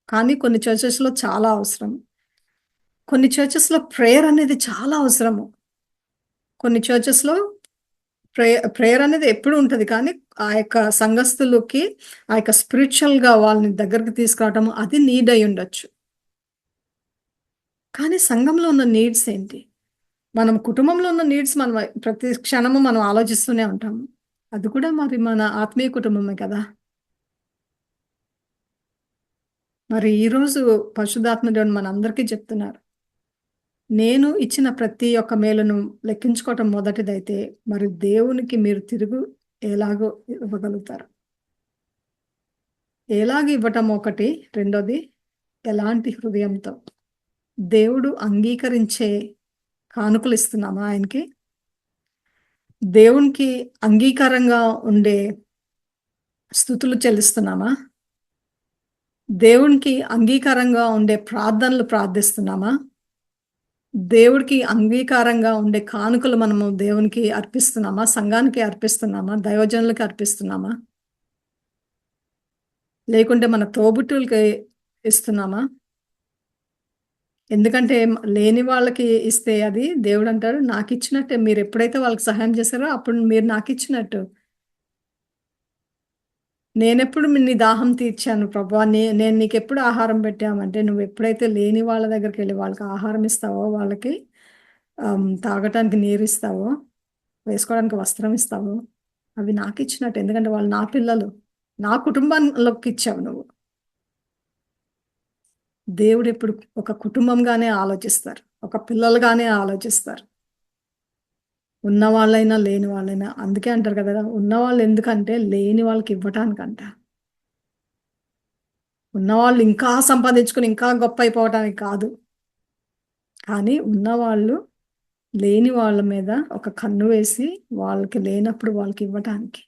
Speaker 1: కానీ కొన్ని చర్చెస్‌లో చాలా అవసరం. కొన్ని చర్చెస్‌లో ప్రేయర్ అనేది చాలా అవసరము. కొన్ని చర్చెస్‌లో ప్రేయర్ అనేది ఎప్పుడూ ఉంటది. కానీ ఆ యొక్క సంఘస్థులకి ఆ యొక్క స్పిరిచ్యువల్‌గా వాళ్ళని దగ్గరికి తీసుకురావటం అది నీడ్ అయ్యుండొచ్చు. కానీ సంఘంలో ఉన్న నీడ్స్ ఏంటి? మనం కుటుంబంలో ఉన్న నీడ్స్ మనం ప్రతి క్షణము మనం ఆలోచిస్తూనే ఉంటాము. అది కూడా మరి మన ఆత్మీయ కుటుంబమే కదా! మరి ఈరోజు పరిశుద్ధాత్మ దేవుడు మనందరికీ చెప్తున్నారు. నేను ఇచ్చిన ప్రతి ఒక్క మేలును లెక్కించుకోవటం మొదటిదైతే, మరి దేవునికి మీరు తిరుగు ఎలాగో ఇవ్వగలుగుతారు. ఎలాగ ఇవ్వటం ఒకటి, రెండోది ఎలాంటి హృదయంతో. దేవుడు అంగీకరించే కానుకలిస్తున్నామా ఆయనకి? దేవునికి అంగీకారంగా ఉండే స్తుతులు చెల్లిస్తున్నామా? దేవునికి అంగీకారంగా ఉండే ప్రార్థనలు ప్రార్థిస్తున్నామా? దేవుడికి అంగీకారంగా ఉండే కానుకలు మనము దేవునికి అర్పిస్తున్నామా? సంఘానికి అర్పిస్తున్నామా? దైవజనులకి అర్పిస్తున్నామా? లేకుంటే మన తోబుట్టువులకి ఇస్తున్నామా? ఎందుకంటే లేని వాళ్ళకి ఇస్తే అది దేవుడంటాడు నాకిచ్చినట్టే మీరెప్పుడైతే వాళ్ళకి సహాయం చేశారో అప్పుడు మీరు నాకిచ్చినట్టు. నేనెప్పుడు నీ దాహం తీర్చాను ప్రభువా! నేను నీకెప్పుడు ఆహారం పెట్టామంటే నువ్వెప్పుడైతే లేని వాళ్ళ దగ్గరికెళ్ళి వాళ్ళకి ఆహారం ఇస్తావో, వాళ్ళకి తాగటానికి నీరిస్తావో, వేసుకోవడానికి వస్త్రం ఇస్తావో, అవి నాకిచ్చినట్టు. ఎందుకంటే వాళ్ళు నా పిల్లలు. నా కుటుంబంలోకిచ్చావు నువ్వు. దేవుడు ఎప్పుడు ఒక కుటుంబంగానే ఆలోచిస్తారు. ఒక పిల్లలుగానే ఆలోచిస్తారు. ఉన్నవాళ్ళైనా, లేని వాళ్ళైనా. అందుకే అంటారు కదా! ఉన్నవాళ్ళు ఎందుకంటే లేని వాళ్ళకి ఇవ్వటానికంట. ఉన్నవాళ్ళు ఇంకా సంపాదించుకొని ఇంకా గొప్ప అయిపోవటానికి కాదు. కానీ ఉన్నవాళ్ళు లేని వాళ్ళ మీద ఒక కన్ను వేసి వాళ్ళకి లేనప్పుడు వాళ్ళకి ఇవ్వటానికి.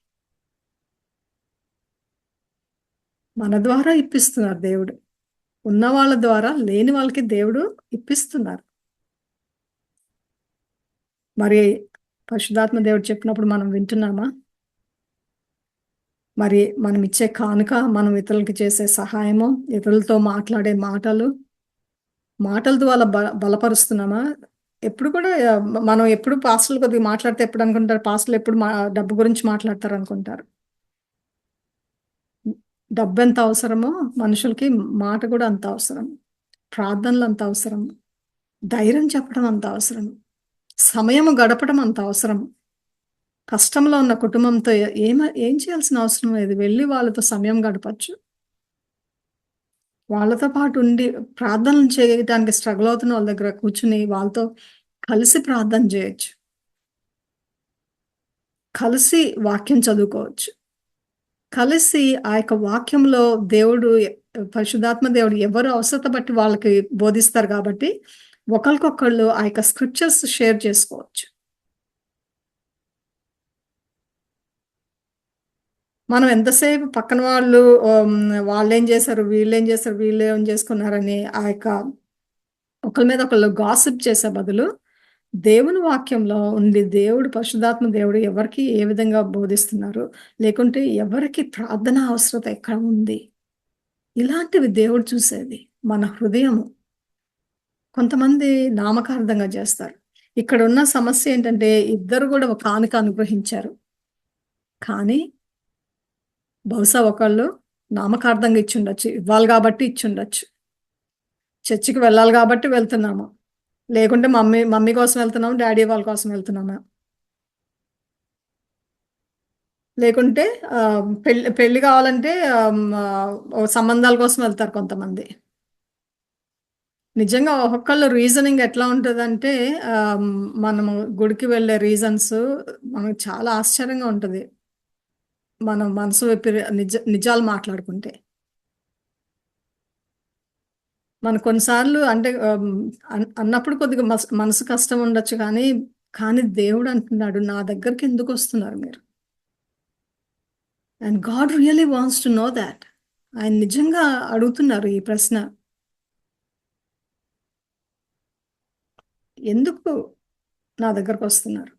Speaker 1: మన ద్వారా ఇప్పిస్తున్నారు దేవుడు. ఉన్న వాళ్ళ ద్వారా లేని వాళ్ళకి దేవుడు ఇప్పిస్తున్నారు. మరి పరిశుద్ధాత్మ దేవుడు చెప్పినప్పుడు మనం వింటున్నామా? మరి మనం ఇచ్చే కానుక, మనం ఇతరులకి చేసే సహాయము, ఇతరులతో మాట్లాడే మాటలు, మాటల ద్వారా బలపరుస్తున్నామా? ఎప్పుడు కూడా మనం ఎప్పుడు పాస్టర్‌లు కొద్దిగా మాట్లాడితే ఎప్పుడు అనుకుంటారు, పాస్టర్‌లు ఎప్పుడు డబ్బు గురించి మాట్లాడతారనుకుంటారు. డబ్బెంత అవసరమో మనుషులకి మాట కూడా అంత అవసరం. ప్రార్థనలు అంత అవసరం. ధైర్యం చెప్పడం అంత అవసరం. సమయం గడపడం అంత అవసరం. కష్టంలో ఉన్న కుటుంబంతో ఏం చేయాల్సిన అవసరం లేదు. వెళ్లి వాళ్ళతో సమయం గడపొచ్చు. వాళ్ళతో పాటు ఉండి ప్రార్థనలు చేయటానికి స్ట్రగుల్ అవుతున్న వాళ్ళ దగ్గర కూర్చొని వాళ్ళతో కలిసి ప్రార్థన చేయొచ్చు. కలిసి వాక్యం చదువుకోవచ్చు. కలిసి ఆ యొక్క వాక్యంలో దేవుడు పరిశుద్ధాత్మ దేవుడు ఎవరు అవసరత బట్టి వాళ్ళకి బోధిస్తారు కాబట్టి, ఒకళ్ళకొకళ్ళు ఆ యొక్క స్క్రిప్చర్స్ షేర్ చేసుకోవచ్చు. మనం ఎంతసేపు పక్కన వాళ్ళు వాళ్ళేం చేశారు, వీళ్ళేం చేశారు, వీళ్ళేం చేసుకున్నారని ఆ యొక్క ఒకళ్ళ మీద ఒకళ్ళు గాసిప్ చేసే బదులు, దేవుని వాక్యంలో ఉండి దేవుడు పరిశుద్ధాత్మ దేవుడు ఎవరికి ఏ విధంగా బోధిస్తున్నారు, లేకుంటే ఎవరికి ప్రార్థన అవసరత ఎక్కడ ఉంది, ఇలాంటివి దేవుడు చూసేది. మన హృదయము. కొంతమంది నామకార్థంగా చేస్తారు. ఇక్కడున్న సమస్య ఏంటంటే, ఇద్దరు గూడా ఒక కానుక అనుగ్రహించారు. కానీ, బహుశా ఒకళ్ళు నామకార్థంగా ఇచ్చుండొచ్చు. ఇవ్వాలి గాబట్టి ఇచ్చుండొచ్చు. చర్చికి వెళ్ళాలి గాబట్టి వెళ్తున్నాము. లేకుంటే మమ్మీ మమ్మీ కోసం వెళ్తున్నాము, డ్యాడీ వాళ్ళ కోసం వెళ్తున్నామా? లేకుంటే పెళ్లి పెళ్లి గావాలంటే సంబంధాల కోసం వెళ్తారు కొంతమంది. నిజంగా ఒక్కొక్కళ్ళ రీజనింగ్ ఎట్లా ఉంటదంటే ఆహ్, మనము గుడికి వెళ్ళే రీజన్స్ మనకు చాలా ఆశ్చర్యంగా ఉంటది. మనం మనసు విప్పి నిజాలు మాట్లాడుకుంటే. మన కొన్ని సార్లు అంటే అన్నప్పుడు కొద్దిగా మనసు కష్టం ఉండొచ్చు కానీ, కానీ దేవుడు అంటున్నాడు, "నా దగ్గరికెందుకొస్తున్నారు మీరు?" And God really wants to know thought. ఆయన నిజంగా అడుగుతున్నారు ఈ ప్రశ్న. ఎందుకు నా దగ్గరకొస్తున్నారు?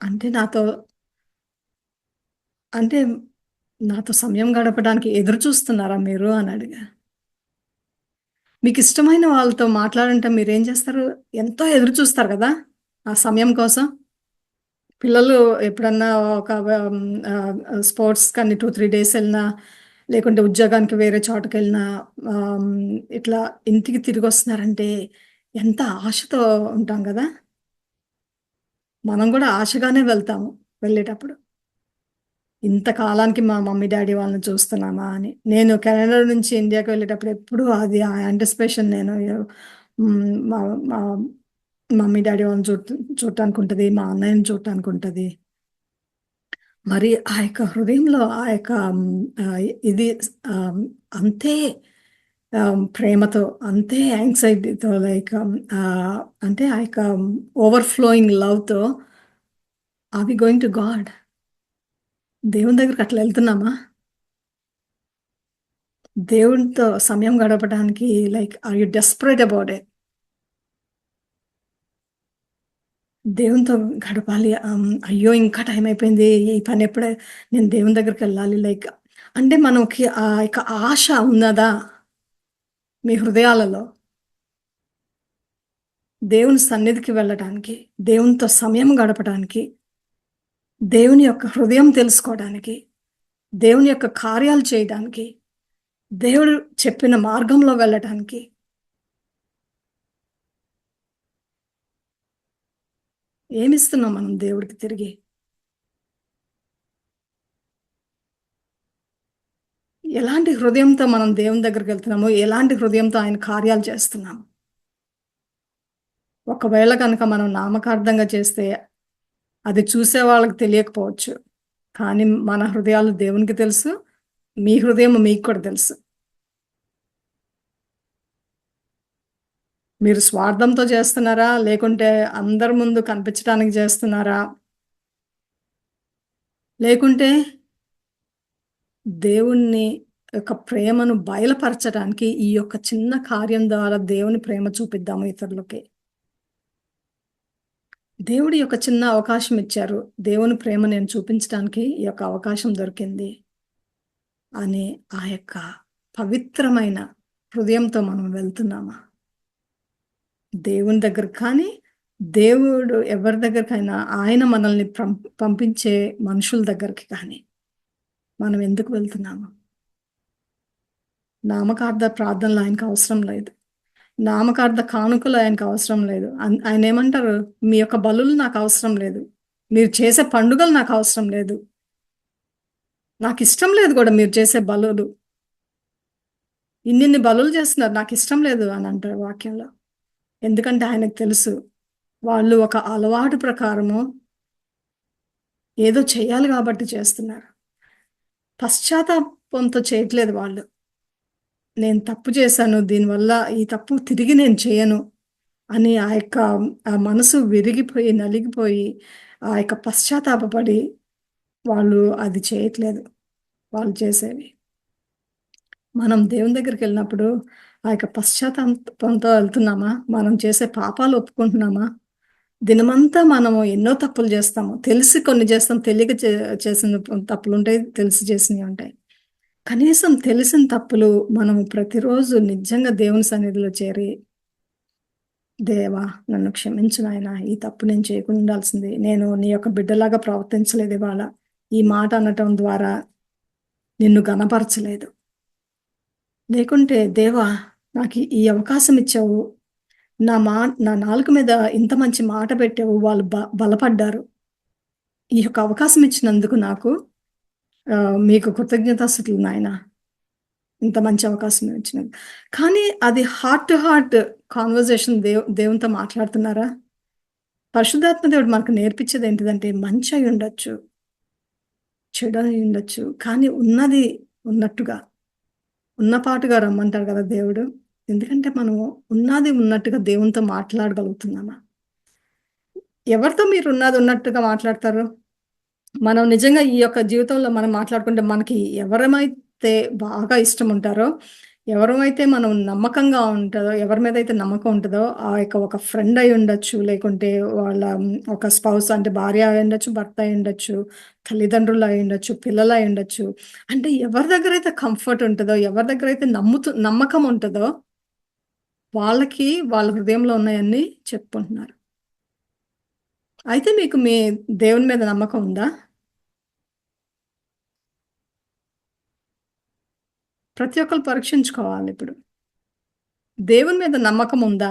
Speaker 1: అంటే అంటే నాతో సమయం గడపడానికి ఎదురు చూస్తున్నారా మీరు అని అడిగా. మీకిష్టమైన వాళ్ళతో మాట్లాడంటే మీరేం చేస్తారు? ఎంతో ఎదురు చూస్తారు గదా! ఆ సమయం కోసం. పిల్లలు ఎప్పుడన్నా ఒక స్పోర్ట్స్‌కని 2, 3 డేస్ ఎళ్ళినా, లేకుంటే ఉద్యోగానికి వేరే చోటకెళ్ళినా ఇట్లా ఇంటికి తిరిగొస్తున్నారంటే ఎంత ఆశతో ఉంటాం గదా! మనం గూడా ఆశగానే వెళ్తాము వెళ్ళేటప్పుడు. ఇంతకాలానికి మా మమ్మీ, డ్యాడీ వాళ్ళని చూస్తున్నామా అని. నేను కెనడా నుంచి ఇండియాకి వెళ్ళేటప్పుడు ఎప్పుడూ అది ఆ యాంటిసిపేషన్ నేను మా మా మమ్మీ, డ్యాడీ వాళ్ళని చూడటానికుంటది. మా అన్నయ్యని చూడటానికుంటది. మరి ఆ యొక్క హృదయంలో ఆ యొక్క ఇది ఆహ్, అంతే ప్రేమతో, అంతే యాంక్సైటీతో అంటే ఆ యొక్క ఓవర్‌ఫ్లోయింగ్ లవ్‌తో are we going to God? దేవుని దగ్గరికి అట్లా ఎళ్తున్నామా? దేవునితో సమయం గడపడానికి are you desperate about it? దేవునితో గడపాలి. అయ్యో! ఇంకా టైం అయిపోయింది. ఈ పని ఎప్పుడే నేను దేవుని దగ్గరికెళ్ళాలి. అంటే మనకి ఆ యొక్క ఆశ ఉన్నదా మీ హృదయాలలో? దేవుని సన్నిధికి వెళ్ళటానికి, దేవునితో సమయం గడపడానికి, దేవుని యొక్క హృదయం తెలుసుకోవడానికి, దేవుని యొక్క కార్యాలు చేయడానికి, దేవుడు చెప్పిన మార్గంలో వెళ్ళటానికి ఏమిస్తున్నాం మనం దేవుడికి తిరిగి? ఎలాంటి హృదయంతో మనం దేవుని దగ్గరికెళ్తున్నామో, ఎలాంటి హృదయంతో ఆయన కార్యాలు చేస్తున్నాము. ఒకవేళ గనక మనం నామకార్థంగా చేస్తే అది చూసే వాళ్ళకి తెలియకపోవచ్చు. కానీ మన హృదయాలు దేవునికి తెలుసు. మీ హృదయం మీకు కూడా తెలుసు. మీరు స్వార్థంతో చేస్తున్నారా? లేకుంటే అందరి ముందు కనిపించడానికి చేస్తున్నారా? లేకుంటే దేవుని యొక్క ప్రేమను బయలుపరచడానికి ఈ యొక్క చిన్న కార్యం ద్వారా దేవుని ప్రేమ చూపిద్దాము ఇతరులకి. దేవుడు ఈ యొక్క చిన్న అవకాశం ఇచ్చారు. దేవుని ప్రేమ నేను చూపించడానికి ఈ యొక్క అవకాశం దొరికింది అనే ఆ యొక్క పవిత్రమైన హృదయంతో మనం వెళ్తున్నామా? దేవుని దగ్గరకి కానీ, దేవుడు ఎవరి దగ్గరికైనా ఆయన మనల్ని పంపించే మనుషుల దగ్గరికి కానీ మనం ఎందుకు వెళ్తున్నాము? నామకార్థ ప్రార్థనలు ఆయనకు అవసరం లేదు. నామకార్థ కానుకలు ఆయనకు అవసరం లేదు. ఆయనేమంటారు? మీ యొక్క బలులు నాకు అవసరం లేదు. మీరు చేసే పండుగలు నాకు అవసరం లేదు. నాకిష్టం లేదు గూడా మీరు చేసే బలులు. ఇన్నిన్ని బలులు చేస్తున్నారు. నాకిష్టం లేదు అని అంటారు వాక్యంలో. ఎందుకంటే ఆయనకు తెలుసు. వాళ్ళు ఒక అలవాటు ప్రకారము ఏదో చేయాలి గాబట్టి చేస్తున్నారు. పశ్చాత్తాపంతో చేయట్లేదు వాళ్ళు. నేను తప్పు చేశాను. దీనివల్ల ఈ తప్పు తిరిగి నేను చేయను అని ఆ యొక్క ఆ మనసు విరిగిపోయి, నలిగిపోయి ఆ యొక్క పశ్చాత్తాపపడి వాళ్ళు అది చేయట్లేదు. వాళ్ళు చేసేవి. మనం దేవుని దగ్గరికెళ్ళినప్పుడు ఆ యొక్క పశ్చాత్తాపంతో వెళ్తున్నామా? మనం చేసే పాపాలు ఒప్పుకుంటున్నామా? దినమంతా మనము ఎన్నో తప్పులు చేస్తాము. తెలిసి కొన్ని చేస్తాం. తెలియక చేసిన తప్పులుంటాయి. తెలిసి చేసినయుంటాయి. కనీసం తెలిసిన తప్పులు మనము ప్రతిరోజు నిజంగా దేవుని సన్నిధిలో చేరి, దేవా! నన్ను క్షమించు నాయనా! ఈ తప్పు నేను చేయకుండా ఉండాల్సింది. నేను నీ యొక్క బిడ్డలాగా ప్రవర్తించలేదు ఇవాళ. ఈ మాట అనటం ద్వారా నిన్ను ఘనపరచలేదు. లేకుంటే దేవా! నాకు ఈ అవకాశం ఇచ్చావు. నా మా నా నాలుక మీద ఇంత మంచి మాట పెట్టావు. వాళ్ళు బలపడ్డారు. ఈ యొక్క అవకాశం ఇచ్చినందుకు నాకు మీకు కృతజ్ఞతాస్తుతులు నాయనా! ఇంత మంచి అవకాశం ఇచ్చినందుకు. కానీ అది హార్ట్ టు హార్ట్ కన్వర్జేషన్ దేవునితో మాట్లాడుతున్నారా? పరిశుద్ధాత్మ దేవుడు మనకు నేర్పించేది ఏంటిదంటే మంచి అయ్యుండొచ్చు, చెడు అయ్యుండొచ్చు. కానీ ఉన్నది ఉన్నట్టుగా, ఉన్న పాటుగా రమ్మంటాడు కదా దేవుడు. ఎందుకంటే మనము ఉన్నది ఉన్నట్టుగా దేవునితో మాట్లాడగలుగుతున్నామా? ఎవరితో మీరు ఉన్నది ఉన్నట్టుగా మాట్లాడతారు? మనం నిజంగా ఈ యొక్క జీవితంలో మనం మాట్లాడుకుంటే మనకి ఎవరమైతే బాగా ఇష్టముంటారో, ఎవరమైతే మనం నమ్మకంగా ఉంటదో, ఎవరి మీదైతే నమ్మకం ఉంటదో, ఆ యొక్క ఒక ఫ్రెండ్ అయ్యుండొచ్చు, లేకుంటే వాళ్ళ ఒక స్పౌస్ అంటే భార్య అయ్యుండొచ్చు, భర్త అయ్యుండొచ్చు, తల్లిదండ్రులు అయ్యుండొచ్చు, పిల్లలు అయ్యుండొచ్చు. అంటే ఎవరి దగ్గరైతే కంఫర్ట్ ఉంటదో, ఎవరి దగ్గరైతే నమ్మకం ఉంటదో, వాళ్ళకి వాళ్ళ హృదయంలో ఉన్నయన్నీ చెప్పుకుంటున్నారు. అయితే మీకు మీ దేవుని మీద నమ్మకం ఉందా? ప్రతి ఒక్కళ్ళు పరీక్షించుకోవాలిప్పుడు. దేవుని మీద నమ్మకం ఉందా?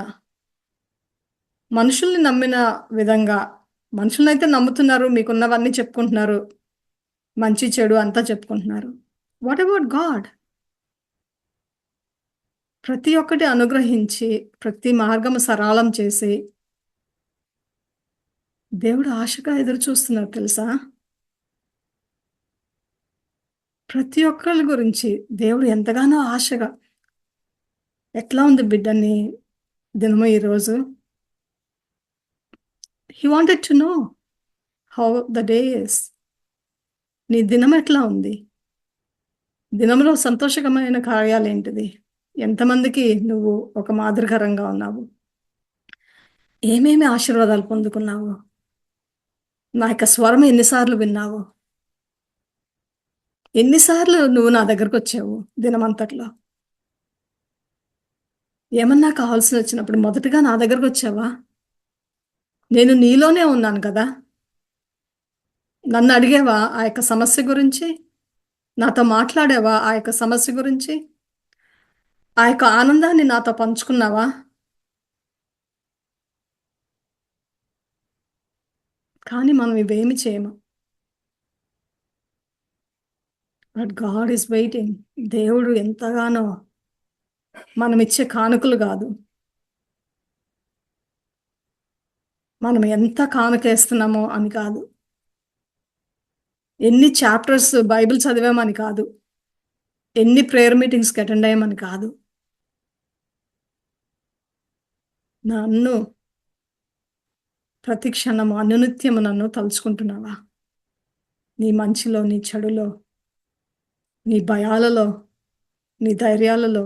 Speaker 1: మనుషుల్ని నమ్మిన విధంగా మనుషులనైతే నమ్ముతున్నారు. మీకున్నవన్నీ చెప్పుకుంటున్నారు. మంచి, చెడు అంతా చెప్పుకుంటున్నారు. What about God? ప్రతి ఒక్కటి అనుగ్రహించి, ప్రతి మార్గము సరళం చేసి, దేవుడు ఆశగా ఎదురు చూస్తున్నారు తెలుసా? ప్రతి ఒక్కళ్ళ గురించి దేవుడు ఎంతగానో ఆశగా, ఎట్లా ఉంది బిడ్డ నీ దినము ఈరోజు? He wanted to know how the day is. నీ దినం ఎట్లా ఉంది? దినంలో సంతోషకరమైన కార్యాలేంటిది? ఎంతమందికి నువ్వు ఒక మాదిరికరంగా ఉన్నావు? ఏమేమి ఆశీర్వాదాలు పొందుకున్నావు? నా యొక్క స్వరం ఎన్ని సార్లు విన్నావు? ఎన్ని సార్లు నువ్వు నా దగ్గరకొచ్చావు దినమంతట్లో? ఏమన్నా కావాల్సినొచ్చినప్పుడు మొదటగా నా దగ్గరకొచ్చావా? నేను నీలోనే ఉన్నాను కదా! నన్నడిగావా ఆ యొక్క సమస్య గురించి? నాతో మాట్లాడావా ఆ యొక్క సమస్య గురించి? ఆ యొక్క ఆనందాన్ని నాతో పంచుకున్నావా? కానీ మనం ఇవేమి చేయము. But God is waiting. దేవుడు ఎంతగానో మనం ఇచ్చే కానుకలు కాదు, మనం ఎంత కానుకేస్తున్నామో అని కాదు, ఎన్ని చాప్టర్స్ బైబిల్ చదివామని కాదు, ఎన్ని ప్రేయర్ మీటింగ్స్కి అటెండ్ అయ్యామని కాదు. నన్ను ప్రతి క్షణము అనునిత్యము నన్ను తలుచుకుంటున్నావా? నీ మంచిలో, నీ చెడులో, నీ భయాలలో, నీ ధైర్యాలలో,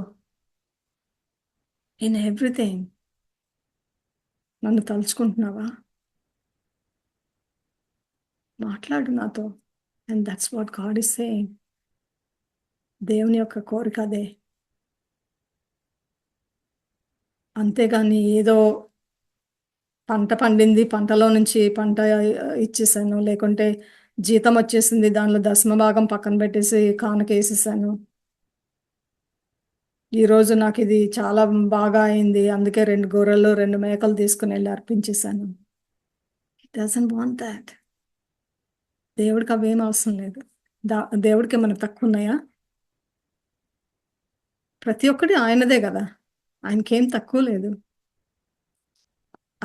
Speaker 1: ఇన్ ఎవ్రీథింగ్ నన్ను తలుచుకుంటున్నావా? మాట్లాడు నాతో. And that's what God is saying. దేవుని యొక్క కోరిక అదే. అంతేగాని ఏదో పంట పండింది, పంటలో నుంచి పంట ఇచ్చేసాను, లేకుంటే జీతం వచ్చేసింది, దానిలో దశమ భాగం పక్కన పెట్టేసి కానుకేసేసాను. ఈరోజు నాకు ఇది చాలా బాగా అయింది, అందుకే 2 గొర్రెలు 2 మేకలు తీసుకుని వెళ్ళి అర్పించేశాను. He doesn't want that. దేవుడికి అవేం అవసరం లేదు. దేవుడికి ఏమైనా తక్కువ ఉన్నాయా? ప్రతి ఒక్కటి ఆయనదే కదా, ఆయనకేం తక్కువ లేదు.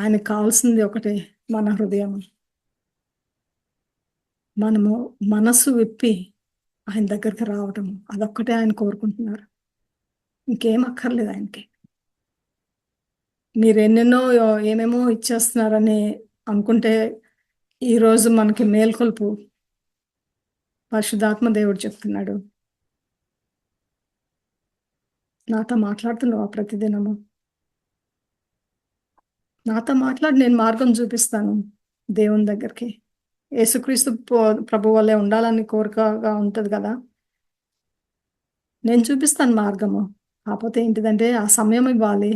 Speaker 1: ఆయనకు కావాల్సింది ఒకటే, మన హృదయం. మనము మనసు విప్పి ఆయన దగ్గరికి రావటం, అదొక్కటే ఆయన కోరుకుంటున్నారు. ఇంకేం అక్కర్లేదు ఆయనకి. మీరు ఎన్నెన్నో ఏమేమో ఇచ్చేస్తున్నారని అనుకుంటే, ఈరోజు మనకి మేల్కొల్పు పరిశుద్ధాత్మ దేవుడు చెప్తున్నాడు. నాతో మాట్లాడుతున్నావా ప్రతిదినము? నాతో మాట్లాడి, నేను మార్గం చూపిస్తాను దేవుని దగ్గరికి. యేసుక్రీస్తు ప్రభు వల్లే ఉండాలని కోరికగా ఉంటుంది కదా, నేను చూపిస్తాను మార్గము. కాకపోతే ఏంటిదంటే ఆ సమయం ఇవ్వాలి,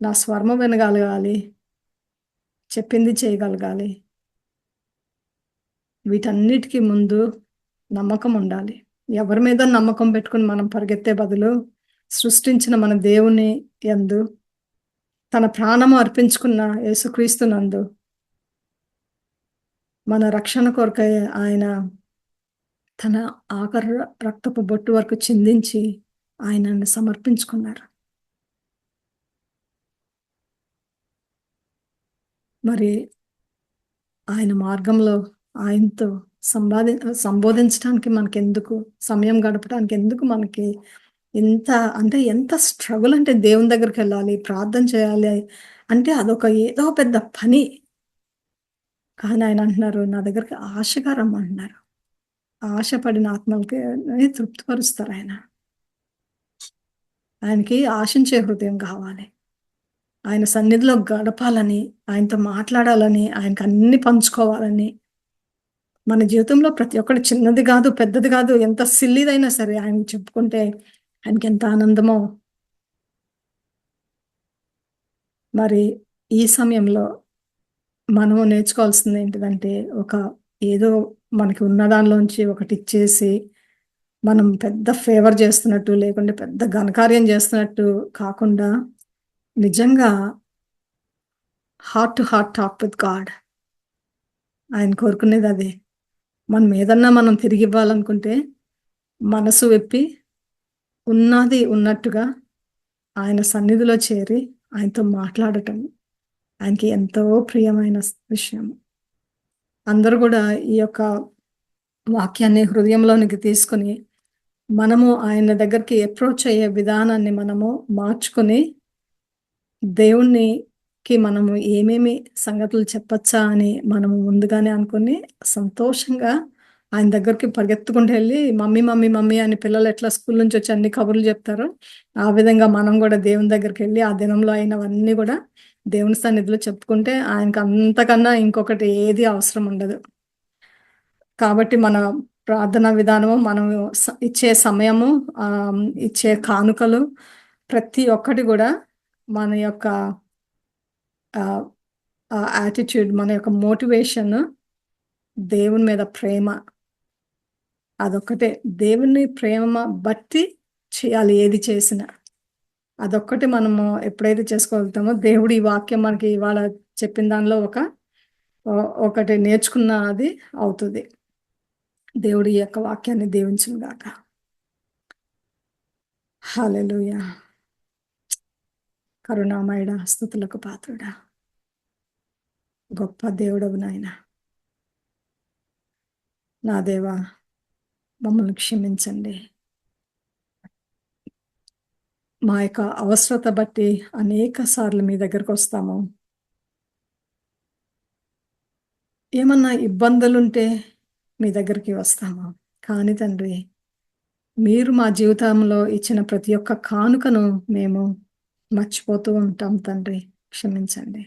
Speaker 1: నా స్వరము వినగలగాలి, చెప్పింది చేయగలగాలి. వీటన్నిటికీ ముందు నమ్మకం ఉండాలి. ఎవరి మీద నమ్మకం పెట్టుకుని మనం పరిగెత్తే బదులు, సృష్టించిన మన దేవుని యందు, తన ప్రాణము అర్పించుకున్న యేసుక్రీస్తునందు, మన రక్షణ కొరకై ఆయన తన ఆఖరి రక్తపు బొట్టు వరకు చిందించి ఆయనను సమర్పించుకున్నారు. మరి ఆయన మార్గంలో ఆయనతో సంబోధించడానికి మనకెందుకు, సమయం గడపడానికి ఎందుకు మనకి ఇంత, అంటే ఎంత స్ట్రగుల్ అంటే, దేవుని దగ్గరికి వెళ్ళాలి, ప్రార్థన చేయాలి అంటే అదొక ఏదో పెద్ద పని. కానీ ఆయన అంటున్నారు, నా దగ్గరికి ఆశగా రమ్మంటున్నారు. ఆశపడిన ఆత్మలకి తృప్తిపరుస్తారు ఆయన. ఆయనకి ఆశించే హృదయం కావాలి. ఆయన సన్నిధిలో గడపాలని, ఆయనతో మాట్లాడాలని, ఆయనకు అన్ని పంచుకోవాలని. మన జీవితంలో ప్రతి ఒక్కటి చిన్నది కాదు, పెద్దది కాదు, ఎంత సిల్లిదైనా సరే ఆయనకి చెప్పుకుంటే ఆయనకి ఎంత ఆనందమో. మరి ఈ సమయంలో మనము నేర్చుకోవాల్సింది ఏంటిదంటే, ఏదో మనకి ఉన్న దానిలోంచి ఒకటి ఇచ్చేసి మనం పెద్ద ఫేవర్ చేస్తున్నట్టు, లేకుంటే పెద్ద ఘనకార్యం చేస్తున్నట్టు కాకుండా, నిజంగా heart to heart talk with God. ఆయన కోరుకునేది అదే. మనం ఏదన్నా మనం తిరిగి ఇవ్వాలనుకుంటే, మనసు విప్పి ఉన్నది ఉన్నట్టుగా ఆయన సన్నిధిలో చేరి ఆయనతో మాట్లాడటం ఆయనకి ఎంతో ప్రియమైన విషయం. అందరూ కూడా ఈ యొక్క వాక్యాన్ని హృదయంలోనికి తీసుకుని, మనము ఆయన దగ్గరికి అప్రోచ్ అయ్యే విధానాన్ని మనము మార్చుకొని, దేవునికి మనము ఏమేమి సంగతులు చెప్పచ్చా అని మనము ముందుగానే అనుకుని, సంతోషంగా ఆయన దగ్గరికి పరిగెత్తుకుంటూ వెళ్ళి, మమ్మీ మమ్మీ మమ్మీ అని పిల్లలు ఎట్లా స్కూల్ నుంచి వచ్చి అన్ని కబుర్లు చెప్తారో, ఆ విధంగా మనం కూడా దేవుని దగ్గరికి వెళ్ళి ఆ దినంలో అయినవన్నీ కూడా దేవుని సన్నిధిలో చెప్పుకుంటే ఆయనకు అంతకన్నా ఇంకొకటి ఏది అవసరం ఉండదు. కాబట్టి మన ప్రార్థనా విధానము, మనం ఇచ్చే సమయము, ఇచ్చే కానుకలు, ప్రతి ఒక్కటి కూడా మన యొక్క యాటిట్యూడ్, మన యొక్క మోటివేషన్, దేవుని మీద ప్రేమ, అదొక్కటే. దేవుని ప్రేమ బట్టి చేయాలి ఏది చేసినా. అదొక్కటి మనము ఎప్పుడైతే చేసుకోగలుగుతామో, దేవుడు ఈ వాక్యం మనకి ఇవాళ చెప్పిన దానిలో ఒకటి నేర్చుకున్నది అవుతుంది. దేవుడి యొక్క వాక్యాన్ని దీవించును గాక. హల్లెలూయా. కరుణామయుడా, స్తుతులకు పాత్రుడా, గొప్ప దేవుడవు నాయన. నా దేవా, మమ్మల్ని క్షమించండి. మా యొక్క అవసరత బట్టి అనేక సార్లు మీ దగ్గరకు వస్తాము. ఏమన్నా ఇబ్బందులుంటే మీ దగ్గరికి వస్తాము. కానీ తండ్రి, మీరు మా జీవితంలో ఇచ్చిన ప్రతి ఒక్క కానుకను మేము మర్చిపోతూ ఉంటాం తండ్రి. క్షమించండి.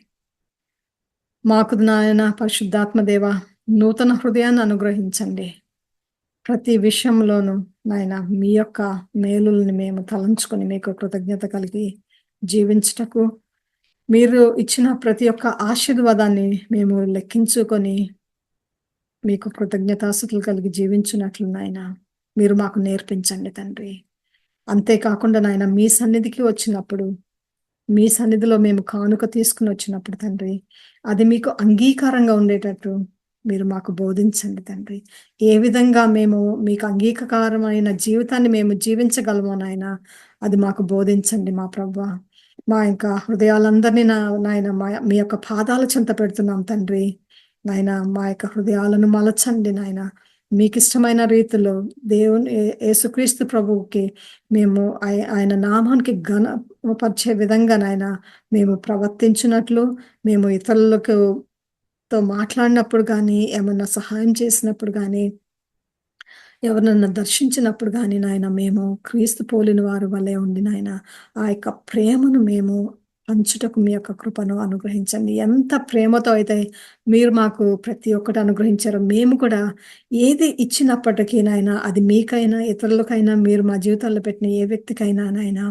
Speaker 1: మాకు నాయన పరిశుద్ధాత్మ దేవా, నూతన హృదయాన్ని అనుగ్రహించండి. ప్రతి విషయంలోనూ నాయన మీ యొక్క మేలుల్ని మేము తలంచుకొని మీకు కృతజ్ఞత కలిగి జీవించుటకు, మీరు ఇచ్చిన ప్రతి ఒక్క ఆశీర్వాదాన్ని మేము లెక్కించుకొని మీకు కృతజ్ఞతాస్తుతులు కలిగి జీవించున్నట్లు నాయన మీరు మాకు నేర్పించండి తండ్రి. అంతేకాకుండా నాయన మీ సన్నిధికి వచ్చినప్పుడు, మీ సన్నిధిలో మేము కానుక తీసుకుని వచ్చినప్పుడు తండ్రి, అది మీకు అంగీకారంగా ఉండేటట్టు మీరు మాకు బోధించండి తండ్రి. ఏ విధంగా మేము మీకు అంగీకారమైన జీవితాన్ని మేము జీవించగలమో నాయన, అది మాకు బోధించండి మా ప్రభువా. మా యొక్క హృదయాలందరినీ నాయన మీ యొక్క పాదాల చెంత పెడుతున్నాం తండ్రి. నాయన మా యొక్క హృదయాలను మలచండి నాయన. మీకు ఇష్టమైన రీతిలో యేసుక్రీస్తు ప్రభువుకి మేము ఆయన నామానికి ఘనపరిచే విధంగా నాయన మేము ప్రవర్తించినట్లు, మేము ఇతరులకు మాట్లాడినప్పుడు కానీ, ఏమన్నా సహాయం చేసినప్పుడు కానీ, ఎవరినన్నా దర్శించినప్పుడు కానీ నాయన మేము క్రీస్తు పోలిన వారు వలె ఉండి నాయన ఆ యొక్క ప్రేమను మేము పంచుటకు మీ యొక్క కృపను అనుగ్రహించండి. ఎంత ప్రేమతో అయితే మీరు మాకు ప్రతి ఒక్కటి అనుగ్రహించారో, మేము కూడా ఏది ఇచ్చినప్పటికీ నాయన, అది మీకైనా ఇతరులకైనా మీరు మా జీవితాల్లో పెట్టిన ఏ వ్యక్తికైనా నాయన,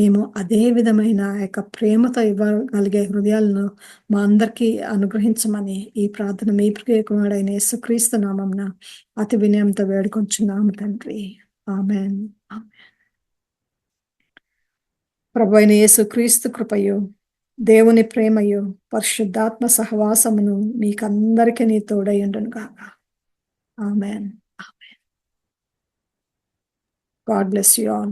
Speaker 1: మేము అదే విధమైన యొక్క ప్రేమతో ఇవ్వగలిగే హృదయాలను మా అందరికీ అనుగ్రహించమని ఈ ప్రార్థన మీ ప్రియకుమారుడైన యేసుక్రీస్తు నామమున అతి వినయంతో వేడుకొంచున్నాము తండ్రి. ఆమేన్. ప్రభువైన యేసుక్రీస్తు కృపయు, దేవుని ప్రేమయు, పరిశుద్ధాత్మ సహవాసమును మీకందరికీ తోడయుండును గాక. ఆమేన్. God bless you all.